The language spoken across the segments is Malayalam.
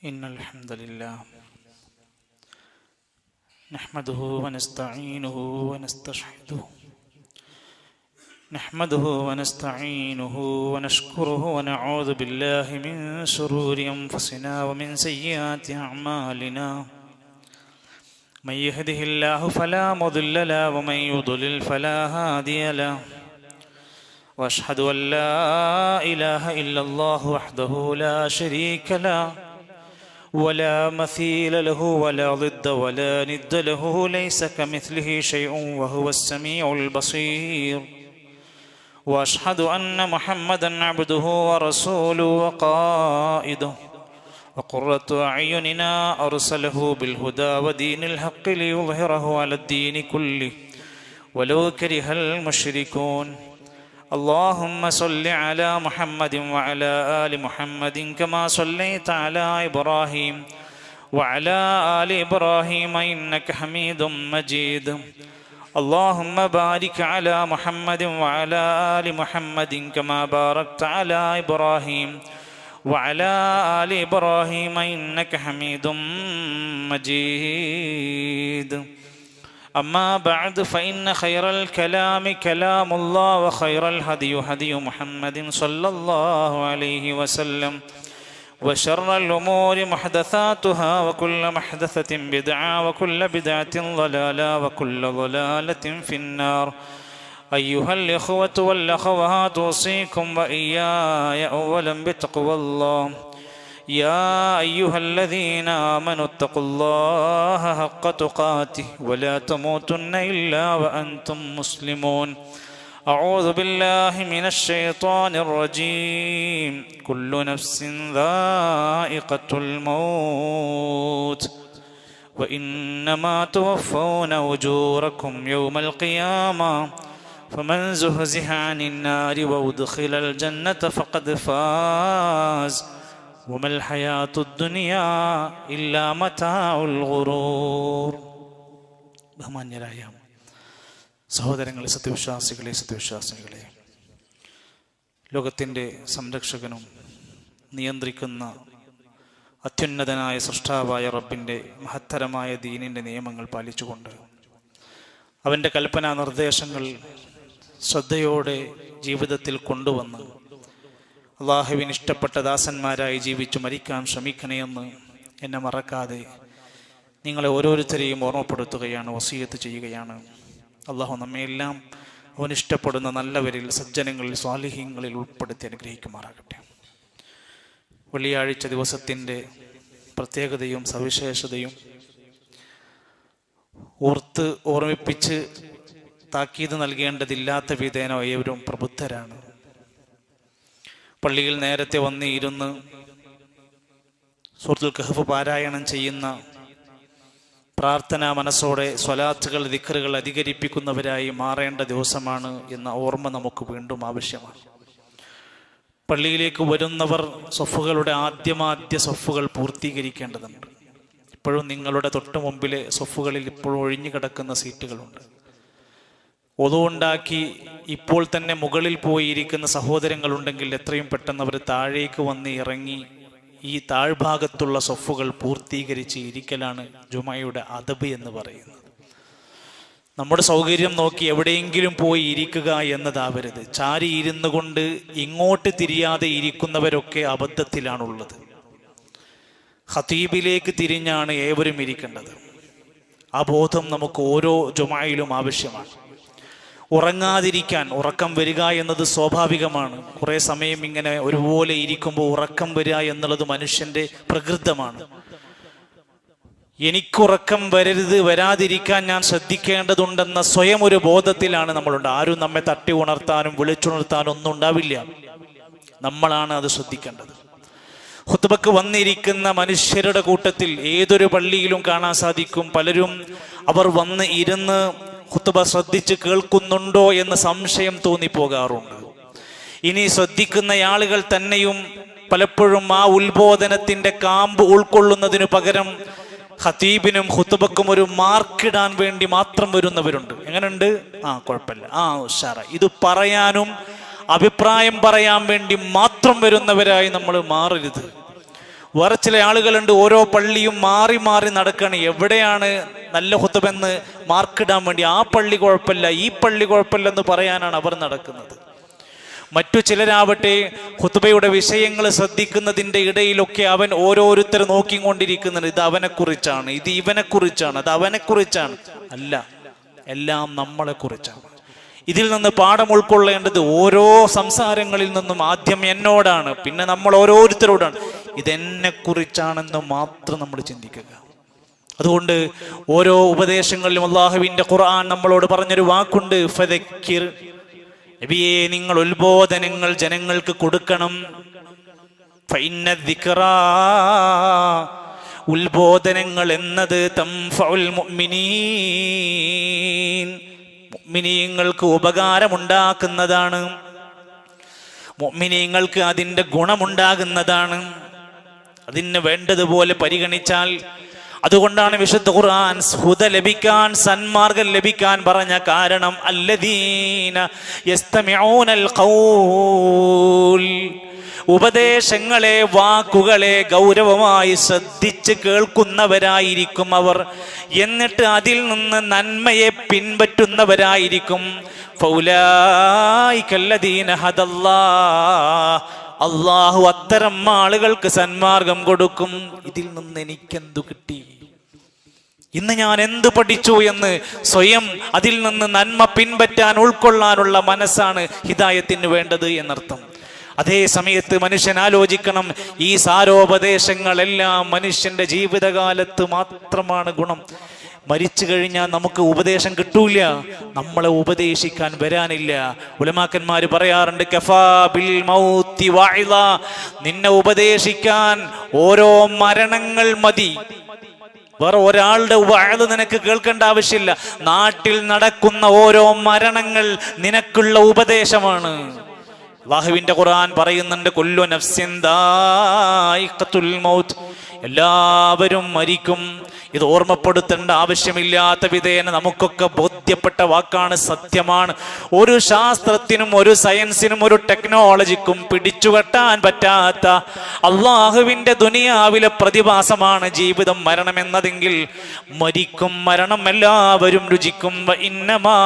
إن الحمد لله نحمده ونستعينه ونشكره ونعوذ بالله من شرور أنفسنا ومن سيئات أعمالنا من يهده الله فلا مضل له ومن يضلل فلا هادي له وأشهد أن لا إله إلا الله وحده لا شريك له ولا مثيل له ولا ضد ولا ند له ليس كمثله شيء وهو السميع البصير وأشهد أن محمدا عبده ورسوله وقائده وقرة أعيننا أرسله بالهدى ودين الحق ليظهره على الدين كله ولو كره المشركون اللهم صل على محمد وعلى آل محمد كما صليت على إبراهيم وعلى آل إبراهيم إنك حميد مجيد اللهم بارك على محمد وعلى آل محمد كما باركت على إبراهيم وعلى آل إبراهيم إنك حميد مجيد أما بعد فإن خير الكلام كلام الله وخير الهدي هدي محمد صلى الله عليه وسلم وشر الأمور محدثاتها وكل محدثة بدعة وكل بدعة ضلالة وكل ضلالة في النار أيها الإخوة والأخوات أوصيكم وإياي أولا بتقوى الله يا أيها الذين آمنوا اتقوا الله حق تقاته ولا تموتن إلا وأنتم مسلمون أعوذ بالله من الشيطان الرجيم كل نفس ذائقة الموت وإنما توفون أجوركم يوم القيامة فمن زحزح عن النار وأدخل الجنة فقد فاز وما الحياة الدنيا إلا متاع الغرور. ബഹുമാന്യരായ സഹോദരങ്ങളെ, സത്യവിശ്വാസികളെ, ലോകത്തിൻ്റെ സംരക്ഷകനും നിയന്ത്രിക്കുന്ന അത്യുന്നതനായ സൃഷ്ടാവായ റബ്ബിൻ്റെ മഹത്തരമായ ദീനിൻ്റെ നിയമങ്ങൾ പാലിച്ചുകൊണ്ട് അവൻ്റെ കൽപ്പനാ നിർദ്ദേശങ്ങൾ ശ്രദ്ധയോടെ ജീവിതത്തിൽ കൊണ്ടുവന്ന് അള്ളാഹുവിന് ഇഷ്ടപ്പെട്ട ദാസന്മാരായി ജീവിച്ചു മരിക്കാൻ ശ്രമിക്കണമെന്ന് എന്നെ മറക്കാതെ നിങ്ങളെ ഓരോരുത്തരെയും ഓർമ്മപ്പെടുത്തുകയാണ്, വസിയത്ത് ചെയ്യുകയാണ്. അള്ളാഹു നമ്മയെല്ലാം അവനിഷ്ടപ്പെടുന്ന നല്ലവരിൽ, സജ്ജനങ്ങളിൽ, സ്വാലിഹീങ്ങളിൽ ഉൾപ്പെടുത്തി അനുഗ്രഹിക്കുമാറാകട്ടെ. വെള്ളിയാഴ്ച ദിവസത്തിൻ്റെ പ്രത്യേകതയും സവിശേഷതയും ഓർമ്മിപ്പിച്ച് താക്കീത് നൽകേണ്ടതില്ലാത്ത വിധേന ഏവരും പ്രബുദ്ധരാണ്. പള്ളിയിൽ നേരത്തെ വന്ന് ഇരുന്ന് സൂറത്തുൽ കഹ്ഫ് പാരായണം ചെയ്യുന്ന, പ്രാർത്ഥനാ മനസ്സോടെ സ്വലാത്തുകൾ, ദിക്റുകൾ അധികരിപ്പിക്കുന്നവരായി മാറേണ്ട ദിവസമാണ് എന്ന ഓർമ്മ നമുക്ക് വീണ്ടും ആവശ്യമാണ്. പള്ളിയിലേക്ക് വരുന്നവർ സൊഫുകളുടെ ആദ്യ സൊഫുകൾ പൂർത്തീകരിക്കേണ്ടതുണ്ട്. ഇപ്പോഴും നിങ്ങളുടെ തൊട്ടു മുമ്പിലെ സൊഫുകളിൽ ഇപ്പോഴും ഒഴിഞ്ഞു കിടക്കുന്ന സീറ്റുകളുണ്ട്. ഒതുണ്ടാക്കി ഇപ്പോൾ തന്നെ മുകളിൽ പോയിരിക്കുന്ന സഹോദരങ്ങളുണ്ടെങ്കിൽ എത്രയും പെട്ടെന്ന് അവർ താഴേക്ക് വന്ന് ഇറങ്ങി ഈ താഴ്ഭാഗത്തുള്ള സൊഫുകൾ പൂർത്തീകരിച്ച് ഇരിക്കലാണ് ജുമയുടെ അദബ് എന്ന് പറയുന്നത്. നമ്മുടെ സൗകര്യം നോക്കി എവിടെയെങ്കിലും പോയി ഇരിക്കുക എന്നതാവരുത്. ചാരി ഇരുന്നു കൊണ്ട് ഇങ്ങോട്ട് തിരിയാതെ ഇരിക്കുന്നവരൊക്കെ അബദ്ധത്തിലാണുള്ളത്. ഖതീബിലേക്ക് തിരിഞ്ഞാണ് ഏവരും ഇരിക്കേണ്ടത്. ആ ബോധം നമുക്ക് ഓരോ ജുമയിലും ആവശ്യമാണ്. ഉറങ്ങാതിരിക്കാൻ, ഉറക്കം വരിക എന്നത് സ്വാഭാവികമാണ്. കുറേ സമയം ഇങ്ങനെ ഒരുപോലെ ഇരിക്കുമ്പോൾ ഉറക്കം വരിക എന്നുള്ളത് മനുഷ്യന്റെ പ്രകൃതമാണ്. എനിക്കുറക്കം വരാതിരിക്കാൻ ഞാൻ ശ്രദ്ധിക്കേണ്ടതുണ്ടെന്ന സ്വയം ഒരു ബോധത്തിലാണ് നമ്മളുണ്ട്. ആരും നമ്മെ തട്ടി ഉണർത്താനും വിളിച്ചുണർത്താനും ഒന്നും ഉണ്ടാവില്ല. നമ്മളാണ് അത് ശ്രദ്ധിക്കേണ്ടത്. ഖുത്ബക്ക് വന്നിരിക്കുന്ന മനുഷ്യരുടെ കൂട്ടത്തിൽ ഏതൊരു പള്ളിയിലും കാണാൻ സാധിക്കും, പലരും അവർ വന്ന് ഇരുന്ന് ഖുത്ബ ശ്രദ്ധിച്ച് കേൾക്കുന്നുണ്ടോ എന്ന് സംശയം തോന്നിപ്പോകാറുണ്ട്. ഇനി ശ്രദ്ധിക്കുന്ന ആളുകൾ തന്നെയും പലപ്പോഴും ആ ഉത്ബോധനത്തിന്റെ കാമ്പ് ഉൾക്കൊള്ളുന്നതിനു പകരം ഖതീബിനും ഖുത്ബക്കും ഒരു മാർക്കിടാൻ വേണ്ടി മാത്രം വരുന്നവരുണ്ട്. എങ്ങനെയുണ്ട്? കുഴപ്പമില്ല, ഉഷാറ. ഇത് പറയാനും അഭിപ്രായം പറയാൻ വേണ്ടി മാത്രം വരുന്നവരായി നമ്മൾ മാറരുത്. വേറെ ചില ആളുകളുണ്ട് ഓരോ പള്ളിയും മാറി മാറി നടക്കുകയാണ്. എവിടെയാണ് നല്ല ഖുതുബെന്ന് മാർക്കിടാൻ വേണ്ടി ആ പള്ളി കുഴപ്പമില്ല ഈ പള്ളി കുഴപ്പമില്ല എന്ന് പറയാനാണ് അവർ നടക്കുന്നത്. മറ്റു ചിലരാവട്ടെ ഖുതുബയുടെ വിഷയങ്ങൾ ശ്രദ്ധിക്കുന്നതിൻ്റെ ഇടയിലൊക്കെ അവൻ ഓരോരുത്തർ നോക്കിക്കൊണ്ടിരിക്കുന്നുണ്ട്. ഇത് അവനെക്കുറിച്ചാണ്, ഇത് ഇവനെക്കുറിച്ചാണ്, അത് അവനെക്കുറിച്ചാണ്. അല്ല, എല്ലാം നമ്മളെക്കുറിച്ചാണ്. ഇതിൽ നിന്ന് പാഠം ഉൾക്കൊള്ളേണ്ടത് ഓരോ സംസാരങ്ങളിൽ നിന്നും ആദ്യം എന്നോടാണ്, പിന്നെ നമ്മൾ ഓരോരുത്തരോടാണ്. ഇതെന്നെക്കുറിച്ചാണെന്ന് മാത്രം നമ്മൾ ചിന്തിക്കുക. അതുകൊണ്ട് ഓരോ ഉപദേശങ്ങളിലും അല്ലാഹുവിൻ്റെ ഖുർആൻ നമ്മളോട് പറഞ്ഞൊരു വാക്കുണ്ട്, ഫദക്കിർ. നബിയേ, നിങ്ങൾ ഉത്ബോധനങ്ങൾ ജനങ്ങൾക്ക് കൊടുക്കണം. ഫഇന്ന ദിക്റാ, ഉത്ബോധനങ്ങൾ എന്നത് തൻഫഉൽ മുഅ്മിനീൻ, മുഅ്മിനീങ്ങൾക്ക് ഉപകാരമുണ്ടാക്കുന്നതാണ്, മുഅ്മിനീങ്ങൾക്ക് അതിൻ്റെ ഗുണമുണ്ടാകുന്നതാണ്. അതിന് വേണ്ടതുപോലെ പരിഗണിച്ചാൽ. അതുകൊണ്ടാണ് വിശുദ്ധ ഖുർആൻ ഹുദ ലഭിക്കാൻ, സന്മാർഗം ലഭിക്കാൻ പറഞ്ഞ കാരണം അല്ലദീന യസ്തമിഊനൽ ഖൗൽ, ഉപദേശങ്ങളെ വാക്കുകളെ ഗൗരവമായി ശ്രദ്ധിച്ച് കേൾക്കുന്നവരായിരിക്കും അവർ. എന്നിട്ട് അതിൽ നിന്ന് നന്മയെ പിൻപറ്റുന്നവരായിരിക്കും. ഫൗലായികല്ലദീന ഹദല്ലാഹ്, അല്ലാഹു അത്തരം ആളുകൾക്ക് സന്മാർഗം കൊടുക്കും. ഇതിൽ നിന്ന് എനിക്കെന്തു കിട്ടി, ഇന്ന് ഞാൻ എന്ത് പഠിച്ചു എന്ന് സ്വയം അതിൽ നിന്ന് നന്മ പിൻപറ്റാൻ ഉൾക്കൊള്ളാനുള്ള മനസ്സാണ് ഹിദായത്തിന് വേണ്ടത് എന്നർത്ഥം. അതേ സമയത്ത് മനുഷ്യൻ ആലോചിക്കണം, ഈ സാരോപദേശങ്ങളെല്ലാം മനുഷ്യന്റെ ജീവിതകാലത്ത് മാത്രമാണ് ഗുണം. മരിച്ചു കഴിഞ്ഞാൽ നമുക്ക് ഉപദേശം കിട്ടൂല, നമ്മളെ ഉപദേശിക്കാൻ വരാനില്ല. ഉലമാക്കന്മാര് പറയാറുണ്ട്, കഫാ ബിൽ മൗതി വഇള, നിന്നെ ഉപദേശിക്കാൻ ഓരോ മരണങ്ങൾ മതി. വേറെ ഒരാളുടെ വഅദ് നിനക്ക് കേൾക്കേണ്ട ആവശ്യമില്ല. നാട്ടിൽ നടക്കുന്ന ഓരോ മരണങ്ങൾ നിനക്കുള്ള ഉപദേശമാണ്. അല്ലാഹുവിന്റെ ഖുർആൻ പറയുന്നുണ്ട്, കുല്ലു നഫ്സിൻ ദായിഖത്തുൽ മൗത്ത്, എല്ലാവരും മരിക്കും. ഇത് ഓർമ്മപ്പെടുത്തേണ്ട ആവശ്യമില്ലാത്ത വിധേന നമുക്കൊക്കെ ബോധ്യപ്പെട്ട വാക്കാണ്, സത്യമാണ്. ഒരു ശാസ്ത്രത്തിനും ഒരു സയൻസിനും ഒരു ടെക്നോളജിക്കും പിടിച്ചുകെട്ടാൻ പറ്റാത്ത അള്ളാഹുവിൻ്റെ ദുനിയാവിലെ പ്രതിഭാസമാണ് ജീവിതം, മരണം എന്നതെങ്കിൽ മരിക്കും, മരണം എല്ലാവരും രുചിക്കും. ഇന്നമാ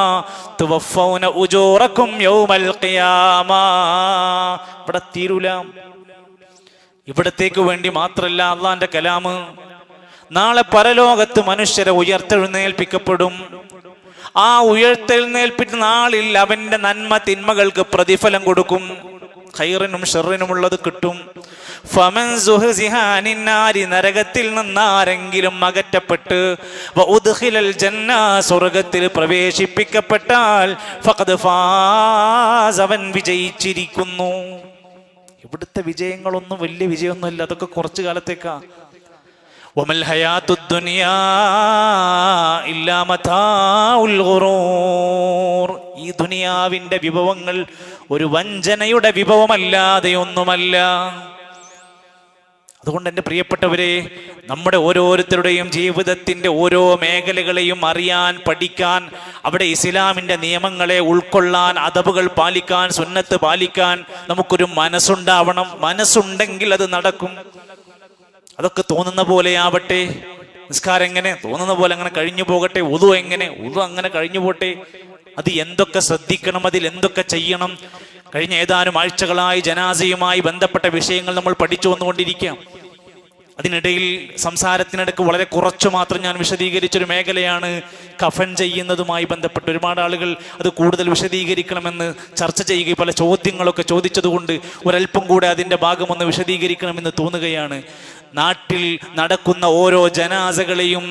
തുവഫൗന ഉജൂറക്കും യൗമൽ ഖിയാമ. ഇവിടെ തീരൂല. ഇവിടത്തേക്ക് വേണ്ടി മാത്രല്ല അള്ളാന്റെ കലാമ്. നാളെ പരലോകത്ത് മനുഷ്യരെ ഉയർത്തെഴുന്നേൽപ്പിക്കപ്പെടും. ആ ഉയർത്തെഴുന്നേൽപ്പിച്ച നാളിൽ അവന്റെ നന്മ തിന്മകൾക്ക് പ്രതിഫലം കൊടുക്കും. ഖൈറിനും ഷർറിനുമുള്ളത് കിട്ടും. ഫമൻ സുഹ്സിഹ അനിൻ നാരി, നരകത്തിൽ നിന്ന് ആരെങ്കിലും അകറ്റപ്പെട്ട് വഉദ്ഖിലൽ ജന്ന, സ്വർഗ്ഗത്തിൽ പ്രവേശിപ്പിക്കപ്പെട്ടാൽ ഫഖദ് ഫാസ്, അവൻ വിജയിച്ചിരിക്കുന്നു. ഇവിടുത്തെ വിജയങ്ങളൊന്നും വലിയ വിജയമൊന്നുമല്ല, അതൊക്കെ കുറച്ചു കാലത്തേക്കാ. വമൽ ഹയാത്തുദ് ദുനിയാ ഇല്ലാ മതാഉൽ ഗുറൂർ, ഈ ദുനിയാവിന്റെ വിഭവങ്ങൾ ഒരു വഞ്ചനയുടെ വിഭവമല്ലാതെ ഒന്നുമല്ല. അതുകൊണ്ട് എൻ്റെ പ്രിയപ്പെട്ടവരെ, നമ്മുടെ ഓരോരുത്തരുടെയും ജീവിതത്തിൻ്റെ ഓരോ മേഖലകളെയും അറിയാൻ, പഠിക്കാൻ, അവിടെ ഇസ്ലാമിൻ്റെ നിയമങ്ങളെ ഉൾക്കൊള്ളാൻ, അദബുകൾ പാലിക്കാൻ, സുന്നത്ത് പാലിക്കാൻ നമുക്കൊരു മനസ്സുണ്ടാവണം. മനസ്സുണ്ടെങ്കിൽ അത് നടക്കും. അതൊക്കെ തോന്നുന്ന പോലെ ആവട്ടെ. നിസ്കാരം എങ്ങനെ തോന്നുന്ന പോലെ അങ്ങനെ കഴിഞ്ഞു പോകട്ടെ. ഉദു എങ്ങനെ ഉദു അങ്ങനെ കഴിഞ്ഞു പോട്ടെ. അത് എന്തൊക്കെ ശ്രദ്ധിക്കണം, അതിൽ എന്തൊക്കെ ചെയ്യണം. കഴിഞ്ഞ ഏതാനും ആഴ്ചകളായി ജനാസയുമായി ബന്ധപ്പെട്ട വിഷയങ്ങൾ നമ്മൾ പഠിച്ചു വന്നുകൊണ്ടിരിക്കാം. അതിനിടയിൽ സംസാരത്തിനിടയ്ക്ക് വളരെ കുറച്ചു മാത്രം ഞാൻ വിശദീകരിച്ചൊരു മേഖലയാണ് കഫൻ ചെയ്യുന്നതുമായി ബന്ധപ്പെട്ട്. ഒരുപാട് ആളുകൾ അത് കൂടുതൽ വിശദീകരിക്കണമെന്ന് ചർച്ച ചെയ്യുകയും പല ചോദ്യങ്ങളൊക്കെ ചോദിച്ചതുകൊണ്ട് ഒരല്പം കൂടെ അതിൻ്റെ ഭാഗമൊന്ന് വിശദീകരിക്കണമെന്ന് തോന്നുകയാണ്. നാട്ടിൽ നടക്കുന്ന ഓരോ ജനാസകളെയും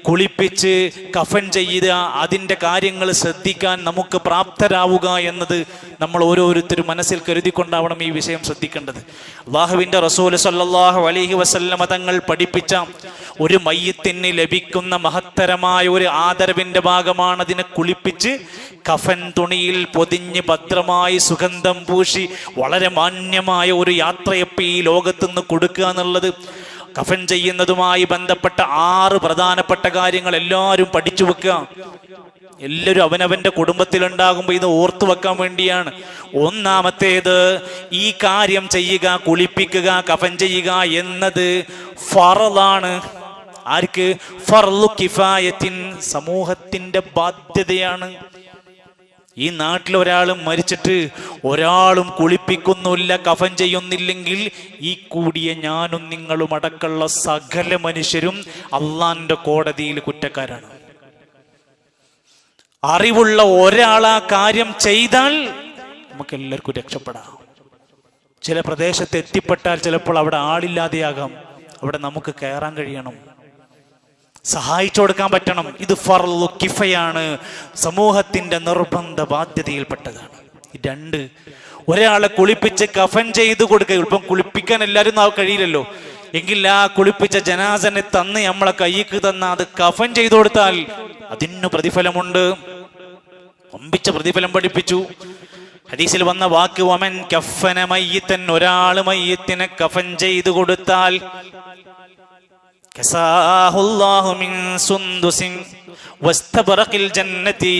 കുളിപ്പിച്ച് കഫൻ ചെയ്ത് അതിൻ്റെ കാര്യങ്ങൾ ശ്രദ്ധിക്കാൻ നമുക്ക് പ്രാപ്തരാവുക എന്നത് നമ്മൾ ഓരോരുത്തരും മനസ്സിൽ കരുതിക്കൊണ്ടാവണം ഈ വിഷയം ശ്രദ്ധിക്കേണ്ടത്. അല്ലാഹുവിൻ്റെ റസൂൽ സല്ലല്ലാഹു അലൈഹി വസല്ലമ തങ്ങൾ പഠിപ്പിച്ച ഒരു മയ്യിത്തിന് ലഭിക്കുന്ന മഹത്തരമായ ഒരു ആദരവിൻ്റെ ഭാഗമാണ് അതിനെ കുളിപ്പിച്ച് കഫൻ തുണിയിൽ പൊതിഞ്ഞ് ഭദ്രമായി സുഗന്ധം പൂശി വളരെ മാന്യമായ ഒരു യാത്രയപ്പ് ഈ ലോകത്തുനിന്ന് കൊടുക്കുക എന്നുള്ളത്. കഫൻ ചെയ്യുന്നതുമായി ബന്ധപ്പെട്ട 6 പ്രധാനപ്പെട്ട കാര്യങ്ങൾ എല്ലാവരും പഠിച്ചു വെക്കുക. എല്ലാവരും അവനവന്റെ കുടുംബത്തിലുണ്ടാകുമ്പോൾ ഇത് ഓർത്തു വെക്കാൻ വേണ്ടിയാണ്. ഒന്നാമത്തേത്, ഈ കാര്യം ചെയ്യുക, കുളിപ്പിക്കുക, കഫൻ ചെയ്യുക എന്നത് ഫറളാണ്. ആർക്ക്? ഫർളു കിഫായത്തിൻ, സമൂഹത്തിന്റെ ബാധ്യതയാണ്. ഈ നാട്ടിൽ ഒരാൾ മരിച്ചിട്ട് ഒരാളും കുളിപ്പിക്കുന്നില്ല, കഫൻ ചെയ്യുന്നില്ലെങ്കിൽ ഈ കൂടിയ ഞാനും നിങ്ങളും അടക്കമുള്ള സകല മനുഷ്യരും അള്ളാന്റെ കോടതിയിൽ കുറ്റക്കാരാണ്. അറിവുള്ള ഒരാൾ ആ കാര്യം ചെയ്താൽ നമുക്ക് എല്ലാവർക്കും രക്ഷപ്പെടാം. ചില പ്രദേശത്ത് എത്തിപ്പെട്ടാൽ ചിലപ്പോൾ അവിടെ ആളില്ലാതെയാകാം, അവിടെ നമുക്ക് കയറാൻ കഴിയണം, സഹായിച്ചു കൊടുക്കാൻ പറ്റണം. ഇത് ഫർളു കിഫയാണ്, സമൂഹത്തിന്റെ നിർബന്ധ ബാധ്യതയിൽപ്പെട്ടതാണ്. 2, ഒരാളെ കുളിപ്പിച്ച് കഫൻ ചെയ്ത് കൊടുക്കുക. ഇപ്പം കുളിപ്പിക്കാൻ എല്ലാവരും കഴിയില്ലല്ലോ, എങ്കിൽ ആ കുളിപ്പിച്ച ജനാസനെ തന്ന് നമ്മളെ കൈക്ക് തന്ന അത് കഫൻ ചെയ്തു കൊടുത്താൽ അതിന് പ്രതിഫലമുണ്ട്. ഒമ്പിച്ച പ്രതിഫലം പഠിപ്പിച്ചു. ഹദീസിൽ വന്ന വാക്ക് വമൻ കഫന മയ്യിത്തൻ, ഒരാൾ മയ്യിത്തിനെ കഫൻ ചെയ്തു കൊടുത്താൽ കസാഹുല്ലാഹു മിൻ സുന്ദുസിൻ വസ്തബറഖിൽ ജന്നതി,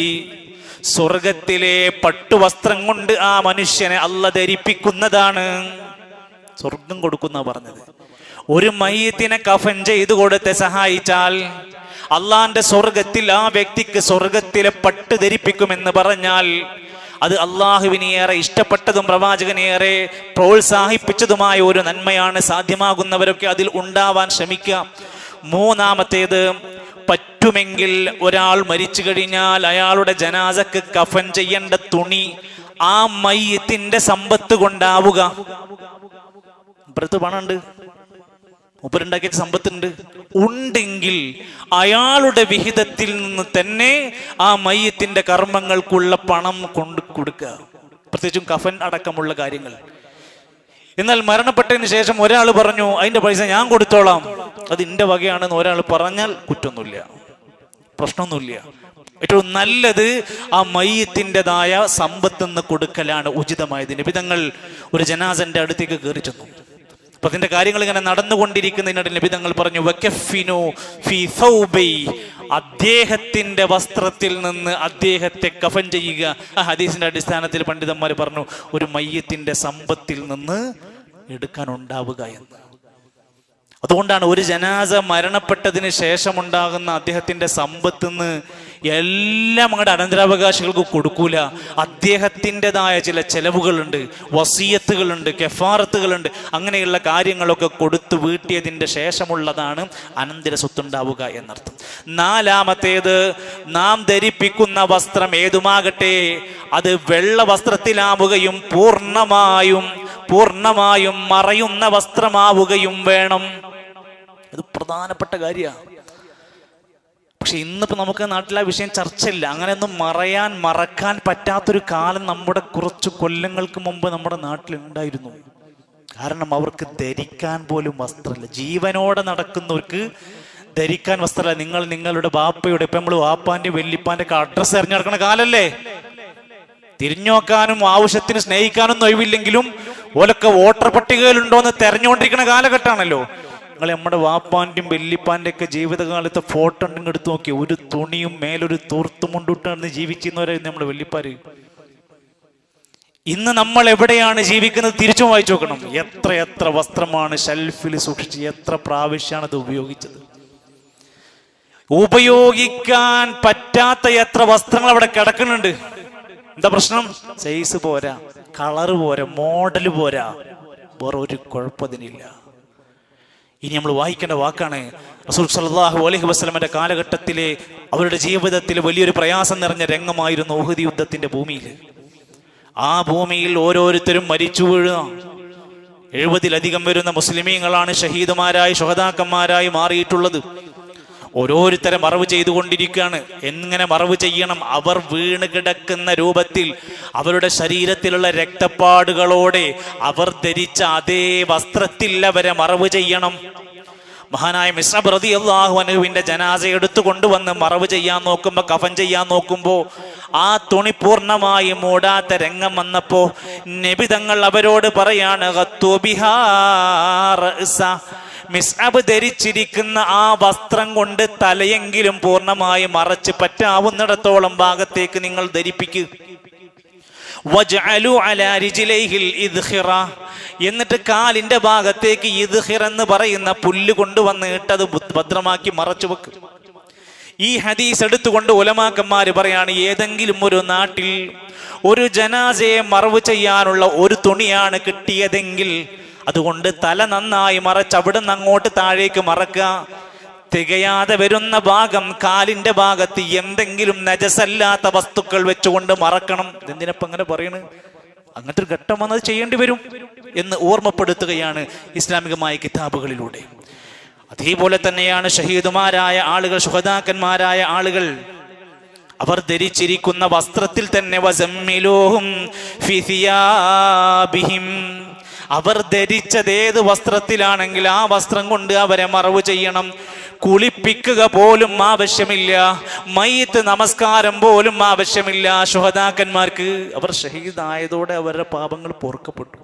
സ്വർഗത്തിലെ പട്ടുവസ്ത്രം കൊണ്ട് ആ മനുഷ്യനെ അല്ലാഹ് ധരിപ്പിക്കുന്നതാണ്. സ്വർഗം കൊടുക്കുന്ന പറഞ്ഞത്. ഒരു മയ്യിത്തിനെ കഫൻ ചെയ്തു കൊടുത്ത് സഹായിച്ചാൽ അള്ളാന്റെ സ്വർഗത്തിൽ ആ വ്യക്തിക്ക് സ്വർഗത്തിലെ പട്ട് ധരിപ്പിക്കുമെന്ന് പറഞ്ഞാൽ അത് അള്ളാഹുവിനെ ഏറെ ഇഷ്ടപ്പെട്ടതും പ്രവാചകനേറെ പ്രോത്സാഹിപ്പിച്ചതുമായ ഒരു നന്മയാണ്. സാധ്യമാകുന്നവരൊക്കെ അതിൽ ഉണ്ടാവാൻ ശ്രമിക്കാം. 3-ാമത്തേത്, പറ്റുമെങ്കിൽ ഒരാൾ മരിച്ചു കഴിഞ്ഞാൽ അയാളുടെ ജനാസക്ക് കഫൻ ചെയ്യേണ്ട തുണി ആ മയ്യിത്തിന്റെ സമ്പത്ത് കൊണ്ടാവുക. പണമുണ്ട്, മൂപ്പരുണ്ടാക്കിയ സമ്പത്തുണ്ട്, ഉണ്ടെങ്കിൽ അയാളുടെ വിഹിതത്തിൽ നിന്ന് തന്നെ ആ മയ്യത്തിന്റെ കർമ്മങ്ങൾക്കുള്ള പണം കൊണ്ട് കൊടുക്കുക, പ്രത്യേകിച്ചും കഫൻ അടക്കമുള്ള കാര്യങ്ങൾ. എന്നാൽ മരണപ്പെട്ടതിന് ശേഷം ഒരാൾ പറഞ്ഞു അതിന്റെ പൈസ ഞാൻ കൊടുത്തോളാം, അത് എന്റെ വകയാണെന്ന് ഒരാൾ പറഞ്ഞാൽ കുറ്റമൊന്നുമില്ല, പ്രശ്നമൊന്നുമില്ല. ഏറ്റവും നല്ലത് ആ മയ്യത്തിൻ്റെതായ സമ്പത്ത് നിന്ന് കൊടുക്കലാണ് ഉചിതമായത്. നബിതങ്ങൾ ഒരു ജനാസന്റെ അടുത്തേക്ക് കയറി ചെന്നു. അപ്പൊ അതിന്റെ കാര്യങ്ങൾ ഇങ്ങനെ നടന്നുകൊണ്ടിരിക്കുന്നതിനിടയിൽ നബിതങ്ങൾ പറഞ്ഞു വകഫിനു ഫീ സൗബൈ, അദ്ദേഹത്തിന്റെ വസ്ത്രത്തിൽ നിന്ന് അദ്ദേഹത്തെ കഫൻ ചെയ്യുക. ആ ഹദീസിന്റെ അടിസ്ഥാനത്തിൽ പണ്ഡിതന്മാർ പറഞ്ഞു ഒരു മയ്യത്തിന്റെ സമ്പത്തിൽ നിന്ന് എടുക്കാനുണ്ടാവുക എന്ന്. അതുകൊണ്ടാണ് ഒരു ജനാസ മരണപ്പെട്ടതിന് ശേഷം ഉണ്ടാകുന്ന അദ്ദേഹത്തിന്റെ സമ്പത്ത് നിന്ന് എല്ലാം അങ്ങോട്ട് അനന്തരാവകാശികൾക്ക് കൊടുക്കൂല. അദ്ദേഹത്തിൻ്റെതായ ചില ചെലവുകളുണ്ട്, വസിയത്തുകളുണ്ട്, കെഫാറത്തുകളുണ്ട്. അങ്ങനെയുള്ള കാര്യങ്ങളൊക്കെ കൊടുത്തു വീട്ടിയതിൻ്റെ ശേഷമുള്ളതാണ് അനന്തര സ്വത്തുണ്ടാവുക എന്നർത്ഥം. 4-ാമത്തേത്, നാം ധരിപ്പിക്കുന്ന വസ്ത്രം ഏതുമാകട്ടെ അത് വെള്ള വസ്ത്രത്തിലാവുകയും പൂർണ്ണമായും മറയുന്ന വസ്ത്രമാവുകയും വേണം. ഇത് പ്രധാനപ്പെട്ട കാര്യമാണ്. പക്ഷെ ഇന്നിപ്പോ നമുക്ക് നാട്ടിലെ വിഷയം ചർച്ചയില്ല. അങ്ങനെയൊന്നും മറക്കാൻ പറ്റാത്തൊരു കാലം നമ്മുടെ കുറച്ച് കൊല്ലങ്ങൾക്ക് മുമ്പ് നമ്മുടെ നാട്ടിലുണ്ടായിരുന്നു. കാരണം അവർക്ക് ധരിക്കാൻ പോലും വസ്ത്രമില്ല. ജീവനോടെ നടക്കുന്നവർക്ക് ധരിക്കാൻ വസ്ത്രമില്ല. നിങ്ങൾ നിങ്ങളുടെ ബാപ്പയുടെ, ഇപ്പൊ നമ്മൾ വാപ്പാന്റെ വെല്ലിപ്പാന്റെ ഒക്കെ അഡ്രസ്സ് എറിഞ്ഞെടുക്കണ കാലല്ലേ. തിരിഞ്ഞു നോക്കാനും ആവശ്യത്തിന് സ്നേഹിക്കാനൊന്നും ഒഴിവില്ലെങ്കിലും ഓലൊക്കെ വോട്ടർ പട്ടികയിലുണ്ടോന്ന് തെരഞ്ഞുകൊണ്ടിരിക്കുന്ന കാലഘട്ടമാണല്ലോ. നിങ്ങൾ നമ്മുടെ വാപ്പാന്റെയും വെല്ലിപ്പാന്റെ ഒക്കെ ജീവിതകാലത്തെ ഫോട്ടോ ഉണ്ടെങ്കിൽ എടുത്തു നോക്കി, ഒരു തുണിയും മേലൊരു തോർത്തും കൊണ്ടിട്ടാണ് ജീവിക്കുന്നവരായിരുന്നു നമ്മുടെ വെല്ലിപ്പാര്. ഇന്ന് നമ്മൾ എവിടെയാണ് ജീവിക്കുന്നത് തിരിച്ചു വായിച്ചു നോക്കണം. എത്ര വസ്ത്രമാണ് ഷെൽഫിൽ സൂക്ഷിച്ച്, എത്ര പ്രാവശ്യമാണ് അത് ഉപയോഗിച്ചത്. ഉപയോഗിക്കാൻ പറ്റാത്ത എത്ര വസ്ത്രങ്ങൾ അവിടെ കിടക്കുന്നുണ്ട്. എന്താ പ്രശ്നം? സൈസ് പോരാ, കളറ് പോരാ, മോഡല് പോരാ, വേറെ ഒരു കുഴപ്പത്തിനില്ല. ഇനി നമ്മൾ വായിക്കേണ്ട വാക്കാണ് റസൂൽ സല്ലല്ലാഹു അലൈഹി വസല്ലമയുടെ കാലഘട്ടത്തിലെ അവരുടെ ജീവിതത്തിൽ വലിയൊരു പ്രയാസം നിറഞ്ഞ രംഗമായിരുന്നു ഉഹദ് യുദ്ധത്തിന്റെ ഭൂമിയിൽ. ആ ഭൂമിയിൽ ഓരോരുത്തരും മരിച്ചു വീഴുക. 70-ലധികം വരുന്ന മുസ്ലിമീങ്ങളാണ് ഷഹീദുമാരായി ശുഹദാക്കന്മാരായി മാറിയിട്ടുള്ളത്. ഓരോരുത്തരെ മറവ് ചെയ്തുകൊണ്ടിരിക്കുകയാണ്. എങ്ങനെ മറവ് ചെയ്യണം? അവർ വീണ് കിടക്കുന്ന രൂപത്തിൽ അവരുടെ ശരീരത്തിലുള്ള രക്തപ്പാടുകളോടെ അവർ ധരിച്ച അതേ വസ്ത്രത്തിൽ അവരെ മറവ് ചെയ്യണം. മഹാനായ മിസ്അബ് റളിയല്ലാഹു അൻഹുവിന്റെ ജനാസ എടുത്തു കൊണ്ടുവന്ന് മറവ് ചെയ്യാൻ നോക്കുമ്പോൾ, കഫൻ ചെയ്യാൻ നോക്കുമ്പോൾ ആ തുണി പൂർണ്ണമായി മൂടാത്ത രംഗം വന്നപ്പോ നബി തങ്ങൾ അവരോട് പറയാണ് മിസ്അബ് ധരിച്ചിരിക്കുന്ന ആ വസ്ത്രം കൊണ്ട് തലയെങ്കിലും പൂർണ്ണമായി മറച്ച് പറ്റാവുന്നിടത്തോളം ഭാഗത്തേക്ക് നിങ്ങൾ ധരിപ്പിക്കുക. വജ്അലു അലാ റിജ്ലൈഹിൽ ഇദ്ഖിറ, എന്നിട്ട് കാലിന്റെ ഭാഗത്തേക്ക് ഇദ്ഖിർ എന്ന് പറയുന്ന പുല്ല് കൊണ്ടുവന്ന് ഇട്ടത് ഭദ്രമാക്കി മറച്ചു വെക്കും. ഈ ഹദീസ് എടുത്തുകൊണ്ട് ഉലമാക്കന്മാര് പറയാണ്, ഏതെങ്കിലും ഒരു നാട്ടിൽ ഒരു ജനാസയെ മറവ് ചെയ്യാനുള്ള ഒരു തുണിയാണ് കിട്ടിയതെങ്കിൽ അതുകൊണ്ട് തല നന്നായി മറച്ച് അവിടെ നിന്ന് അങ്ങോട്ട് താഴേക്ക് മറക്കുക. തികയാതെ വരുന്ന ഭാഗം കാലിന്റെ ഭാഗത്ത് എന്തെങ്കിലും നജസല്ലാത്ത വസ്തുക്കൾ വെച്ചുകൊണ്ട് മറക്കണം. എന്തിനപ്പം അങ്ങനെ പറയണ്? അങ്ങനത്തെ ഒരു ഘട്ടം വന്നത് ചെയ്യേണ്ടി വരും എന്ന് ഓർമ്മപ്പെടുത്തുകയാണ് ഇസ്ലാമികമായ കിതാബുകളിലൂടെ. അതേപോലെ തന്നെയാണ് ഷഹീദുമാരായ ആളുകൾ, ശുഹദാക്കന്മാരായ ആളുകൾ, അവർ ധരിച്ചിരിക്കുന്ന വസ്ത്രത്തിൽ തന്നെ വസമ്മിലൂഹും ഫി സിയാബിഹിം, അവർ ധരിച്ചത് ഏത് വസ്ത്രത്തിലാണെങ്കിൽ ആ വസ്ത്രം കൊണ്ട് അവരെ മറവ് ചെയ്യണം. കുളിപ്പിക്കുക പോലും ആവശ്യമില്ല, മയ്യിത്ത് നമസ്കാരം പോലും ആവശ്യമില്ല ശുഹദാക്കന്മാർക്ക്. അവർ ഷഹീദായതോടെ അവരുടെ പാപങ്ങൾ പൊറുക്കപ്പെട്ടു.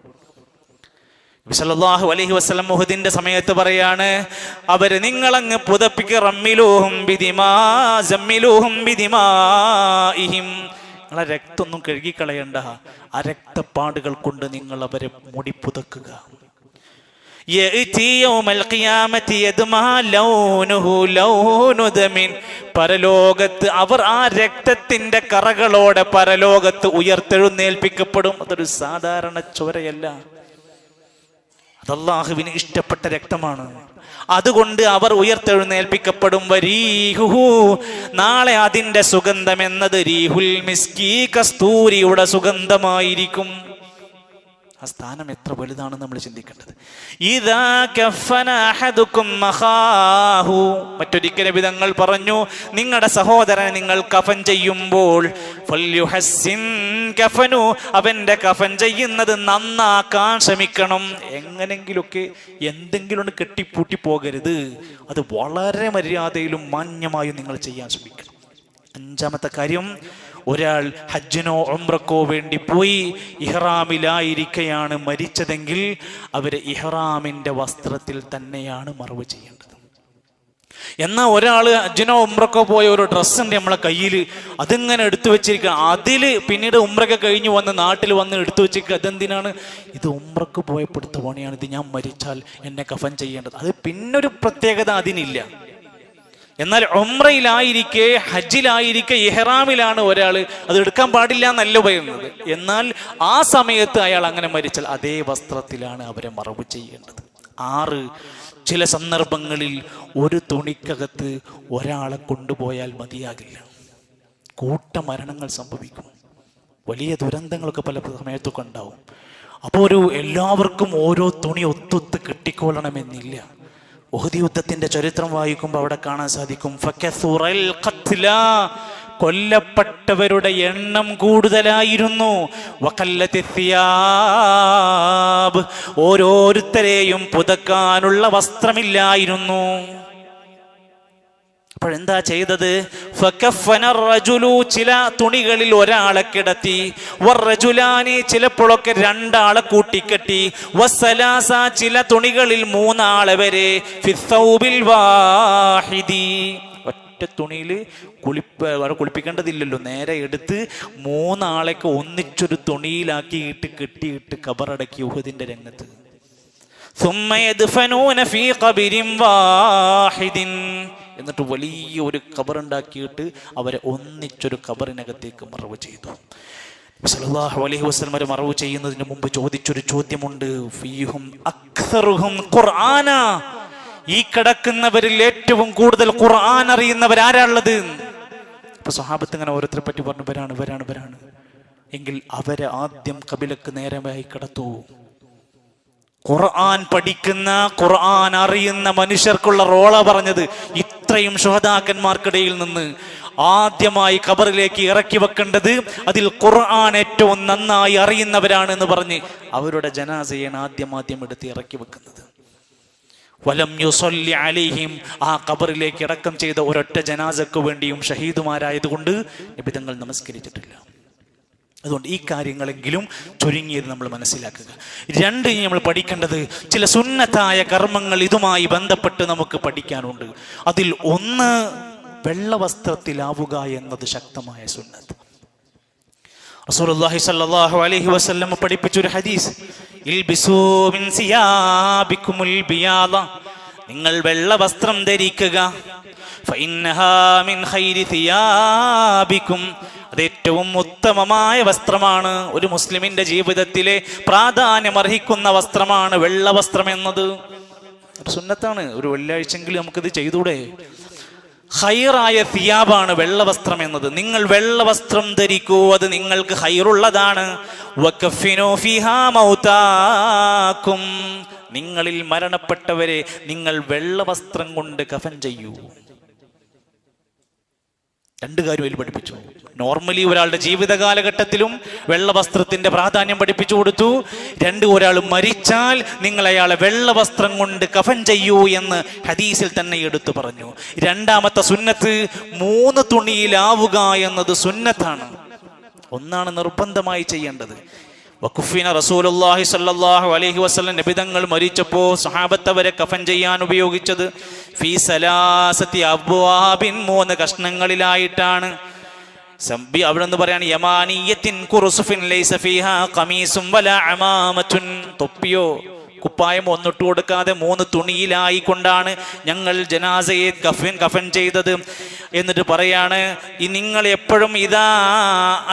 സല്ലല്ലാഹു അലൈഹി വസല്ലം ഉഹദിന്റെ സമയത്ത് പറയാണ്, അവര് നിങ്ങളങ്ങ് പുതപ്പിക്കുക, റമ്മിലൂഹും ബിദിമാ സമ്മിലൂഹും ബിദിമാഇഹിം, നിങ്ങളെ രക്തമൊന്നും കഴുകിക്കളയണ്ട, ആ രക്തപ്പാടുകൾ കൊണ്ട് നിങ്ങൾ അവരെ മുടി പുതക്കുക. പരലോകത്ത് അവർ ആ രക്തത്തിന്റെ കറകളോടെ പരലോകത്ത് ഉയർത്തെഴുന്നേൽപ്പിക്കപ്പെടും. അതൊരു സാധാരണ ചോരയല്ല, അത് അല്ലാഹുവിന് ഇഷ്ടപ്പെട്ട രക്തമാണ്. അതുകൊണ്ട് അവർ ഉയർത്തെഴുന്നേൽപ്പിക്കപ്പെടും. വരീഹുഹു, നാളെ അതിന്റെ സുഗന്ധം എന്നത് റീഹുൽ മിസ്കി, കസ്തൂരിയുടെ സുഗന്ധമായിരിക്കും. ആ സ്ഥാനം എത്ര വലുതാണെന്ന് നമ്മൾ ചിന്തിക്കേണ്ടത്. ഇദാ കഫന അഹദുകും മഖാഹു, മറ്റൊരിക്കൽ നബി തങ്ങൾ പറഞ്ഞു, നിങ്ങളുടെ സഹോദരനെ നിങ്ങൾ കഫൻ ചെയ്യുമ്പോൾ ഫൽയുഹസ്സിൻ കഫനു, അവന്റെ കഫൻ ചെയ്യുന്നത് നന്നാക്കാൻ ശ്രമിക്കണം. എങ്ങനെങ്കിലുമൊക്കെ എന്തെങ്കിലും കെട്ടിപ്പൂട്ടി പോകരുത്. അത് വളരെ മര്യാദയിലും മാന്യമായും നിങ്ങൾ ചെയ്യാൻ ശ്രമിക്കണം. അഞ്ചാമത്തെ കാര്യം, ഒരാൾ ഹജ്ജിനോ ഉംറക്കോ വേണ്ടി പോയി ഇഹ്റാമിലായിരിക്കെയാണ് മരിച്ചതെങ്കിൽ അവര് ഇഹ്റാമിന്റെ വസ്ത്രത്തിൽ തന്നെയാണ് മറവ് ചെയ്യേണ്ടത്. എന്നാൽ ഒരാൾ ഹജ്ജിനോ ഉംറക്കോ പോയ ഒരു ഡ്രസ്സുണ്ട് നമ്മളെ കയ്യിൽ, അതിങ്ങനെ എടുത്തു വെച്ചിരിക്കുക, അതിൽ പിന്നീട് ഉംറയൊക്കെ കഴിഞ്ഞ് വന്ന് നാട്ടിൽ വന്ന് എടുത്തു വെച്ചിരിക്കുക. അതെന്തിനാണ്? ഇത് ഉംറക്ക് പോയപ്പോൾ എടുത്ത പണിയാണ്, ഇത് ഞാൻ മരിച്ചാൽ എന്നെ കഫൻ ചെയ്യേണ്ടത്. അത് പിന്നൊരു പ്രത്യേകത അതിനില്ല. എന്നാൽ ഉംറയിലായിരിക്കെ, ഹജ്ജിലായിരിക്കെ, ഇഹ്റാമിലാണ് ഒരാൾ, അത് എടുക്കാൻ പാടില്ല എന്നല്ല പറയുന്നത്. എന്നാൽ ആ സമയത്ത് അയാൾ അങ്ങനെ മരിച്ചാൽ അതേ വസ്ത്രത്തിലാണ് അവരെ മറവ് ചെയ്യേണ്ടത്. 6, ചില സന്ദർഭങ്ങളിൽ ഒരു തുണിക്കകത്ത് ഒരാളെ കൊണ്ടുപോയാൽ മതിയാകില്ല, കൂട്ടമരണങ്ങൾ സംഭവിക്കും, വലിയ ദുരന്തങ്ങളൊക്കെ പല സമയത്തൊക്കെ ഉണ്ടാവും. അപ്പോൾ എല്ലാവർക്കും ഓരോ തുണി ഒത്തൊത്ത് കിട്ടിക്കൊള്ളണമെന്നില്ല. ഉഹദ് യുദ്ധത്തിന്റെ ചരിത്രം വായിക്കുമ്പോൾ അവിടെ കാണാൻ സാധിക്കും, ഫകസുറൽ ഖത്ല, കൊല്ലപ്പെട്ടവരുടെ എണ്ണം കൂടുതലായിരുന്നു. വഖല്ലത്തി സിയാബ്, ഓരോരുത്തരെയും പുതക്കാനുള്ള വസ്ത്രമില്ലായിരുന്നു. അപ്പോഴെന്താ ചെയ്തത്? ഫകഫന റജുലു, ചില തുണികളിൽ ഒരാളെ കിടത്തി. വറജുലാനി, ചിലപ്പോഴൊക്കെ 2 ആളെ കൂട്ടിക്കെട്ടി. വസലാസ, ചില തുണികളിൽ 3 ആളെ വരെ. ഫിസ്സൗബിൽ വാഹിദി, ഒറ്റ തുണിയിൽ കുളിപ്പിക്കേണ്ടതില്ലല്ലോ, നേരെ എടുത്ത് 3 ആളെയൊക്കെ ഒന്നിച്ചൊരു തുണിയിലാക്കിയിട്ട് കെട്ടിയിട്ട് കബറടക്കി ഉഹദിന്റെ രംഗത്ത്. ثم يدفنون في قبر واحد, എന്നിട്ട് വലിയ ഒരു ഖബറുണ്ടാക്കിയിട്ട് അവരെ ഒന്നിച്ചൊരു ഖബറിനകത്തേക്ക് മറവ് ചെയ്തു. സല്ലല്ലാഹു അലൈഹി വസല്ലം മറവ് ചെയ്യുന്നതിന് മുമ്പ് ചോദിച്ചൊരു ചോദ്യമുണ്ട്, ഫീഹും അക്സറുഹും ഖുർആന, ഈ കിടക്കുന്നവരിൽ ഏറ്റവും കൂടുതൽ ഖുർആൻ അറിയുന്നവരാരാളുള്ളത്? അപ്പൊ സ്വഹാബത്ത് ഇങ്ങനെ ഓരോരുത്തരെ പറ്റി പറഞ്ഞു, വരാണ് എങ്കിൽ അവരെ ആദ്യം ഖബിലക്ക് നേരമായി കിടത്തു. ഖുർആൻ പഠിക്കുന്ന, ഖുർആൻ അറിയുന്ന മനുഷ്യർക്കുള്ള റോള പറഞ്ഞത്. ഇത്രയും ശുഹദാക്കന്മാർക്കിടയിൽ നിന്ന് ആദ്യമായി ഖബറിലേക്ക് ഇറക്കി വെക്കേണ്ടത് അതിൽ ഖുർആൻ ഏറ്റവും നന്നായി അറിയുന്നവരാണ് എന്ന് പറഞ്ഞ് അവരുടെ ജനാസയാണ് ആദ്യം എടുത്ത് ഇറക്കി വെക്കുന്നത്. വലം യുസല്ലി അലൈഹിം, ആ ഖബറിലേക്ക് ഇറക്കം ചെയ്ത ഒരൊറ്റ ജനാസക്ക് വേണ്ടിയും ഷഹീദുമാരായതുകൊണ്ട് നബി തങ്ങൾ നമസ്കരിച്ചിട്ടില്ല. അതുകൊണ്ട് ഈ കാര്യങ്ങളെങ്കിലും ചുരുങ്ങിയത് നമ്മൾ മനസ്സിലാക്കുക. രണ്ട്, നമ്മൾ പഠിക്കേണ്ടത് ചില സുന്നത്തായ കർമ്മങ്ങൾ ഇതുമായി ബന്ധപ്പെട്ട് നമുക്ക് പഠിക്കാനുണ്ട്. അതിൽ ഒന്ന്, വെള്ള വസ്ത്രത്തിലാവുക എന്നത് ശക്തമായ സുന്നത്ത്. റസൂലുള്ളാഹി സ്വല്ലല്ലാഹു അലൈഹി വസല്ലം പഠിപ്പിച്ചൊരു ഹദീസ്, ഇൽബിസൂ മിൻ സിയാബികുമുൽ ബിയാദ, നിങ്ങൾ വെള്ള വസ്ത്രം ധരിക്കുക, ഫഇന്നഹാ മിൻ ഖൈരി സിയാബികും, അത് ഏറ്റവും ഉത്തമമായ വസ്ത്രമാണ്. ഒരു മുസ്ലിമിന്റെ ജീവിതത്തിലെ പ്രാധാന്യമർഹിക്കുന്ന വസ്ത്രമാണ് വെള്ള വസ്ത്രം എന്നത്. സുന്നത്താണ്. ഒരു വെള്ളിയാഴ്ചയെങ്കിലും നമുക്കിത് ചെയ്തൂടെ? ഖൈറായ സിയാബാണ് വെള്ള വസ്ത്രം എന്നത്. നിങ്ങൾ വെള്ള വസ്ത്രം ധരിക്കൂ, അത് നിങ്ങൾക്ക് ഖൈറുള്ളതാണ്. വകഫിനൂ ഫീഹാ മൗതാകും, നിങ്ങളിൽ മരണപ്പെട്ടവരെ നിങ്ങൾ വെള്ള വസ്ത്രം കൊണ്ട് കഫൻ ചെയ്യൂ. രണ്ട് കാര്യം അതിൽ പഠിപ്പിച്ചു. നോർമലി ഒരാളുടെ ജീവിത കാലഘട്ടത്തിലും വെള്ള വസ്ത്രത്തിന്റെ പ്രാധാന്യം പഠിപ്പിച്ചു കൊടുത്തു. രണ്ട്, ഒരാൾ മരിച്ചാൽ നിങ്ങൾ അയാളെ വെള്ള വസ്ത്രം കൊണ്ട് കഫൻ ചെയ്യൂ എന്ന് ഹദീസിൽ തന്നെ എടുത്തു പറഞ്ഞു. രണ്ടാമത്തെ സുന്നത്ത്, 3 തുണിയിലാവുക എന്നത് സുന്നത്താണ്. ഒന്നാണ് നിർബന്ധമായി ചെയ്യേണ്ടത്. വഖുഫിന റസൂലുള്ളാഹി സ്വല്ലല്ലാഹു അലൈഹി വസല്ലം, നബിതങ്ങൾ മരിച്ചപ്പോൾ സഹാബത്ത് അവരെ കഫൻ ചെയ്യാൻ ഉപയോഗിച്ചത് ഫീ സലാസത്തി അബ്വാബിൻ, 3 കഷ്ണങ്ങളിലായിട്ടാണ്. അവിടെ നിന്ന് പറയാണ്, യമാനിയത്തിൻ ഖുറുസുഫിൻ ലൈസ ഫീഹാ ഖമീസും വലാ അമാമത്തുൻ, തൊപ്പിയോ കുപ്പായം ഒന്നിട്ട് കൊടുക്കാതെ 3 തുണിയിലായി കൊണ്ടാണ് ഞങ്ങൾ ജനാസയെ കഫൻ ചെയ്തത്. എന്നിട്ട് പറയാണ്, നിങ്ങൾ എപ്പോഴും ഇദാ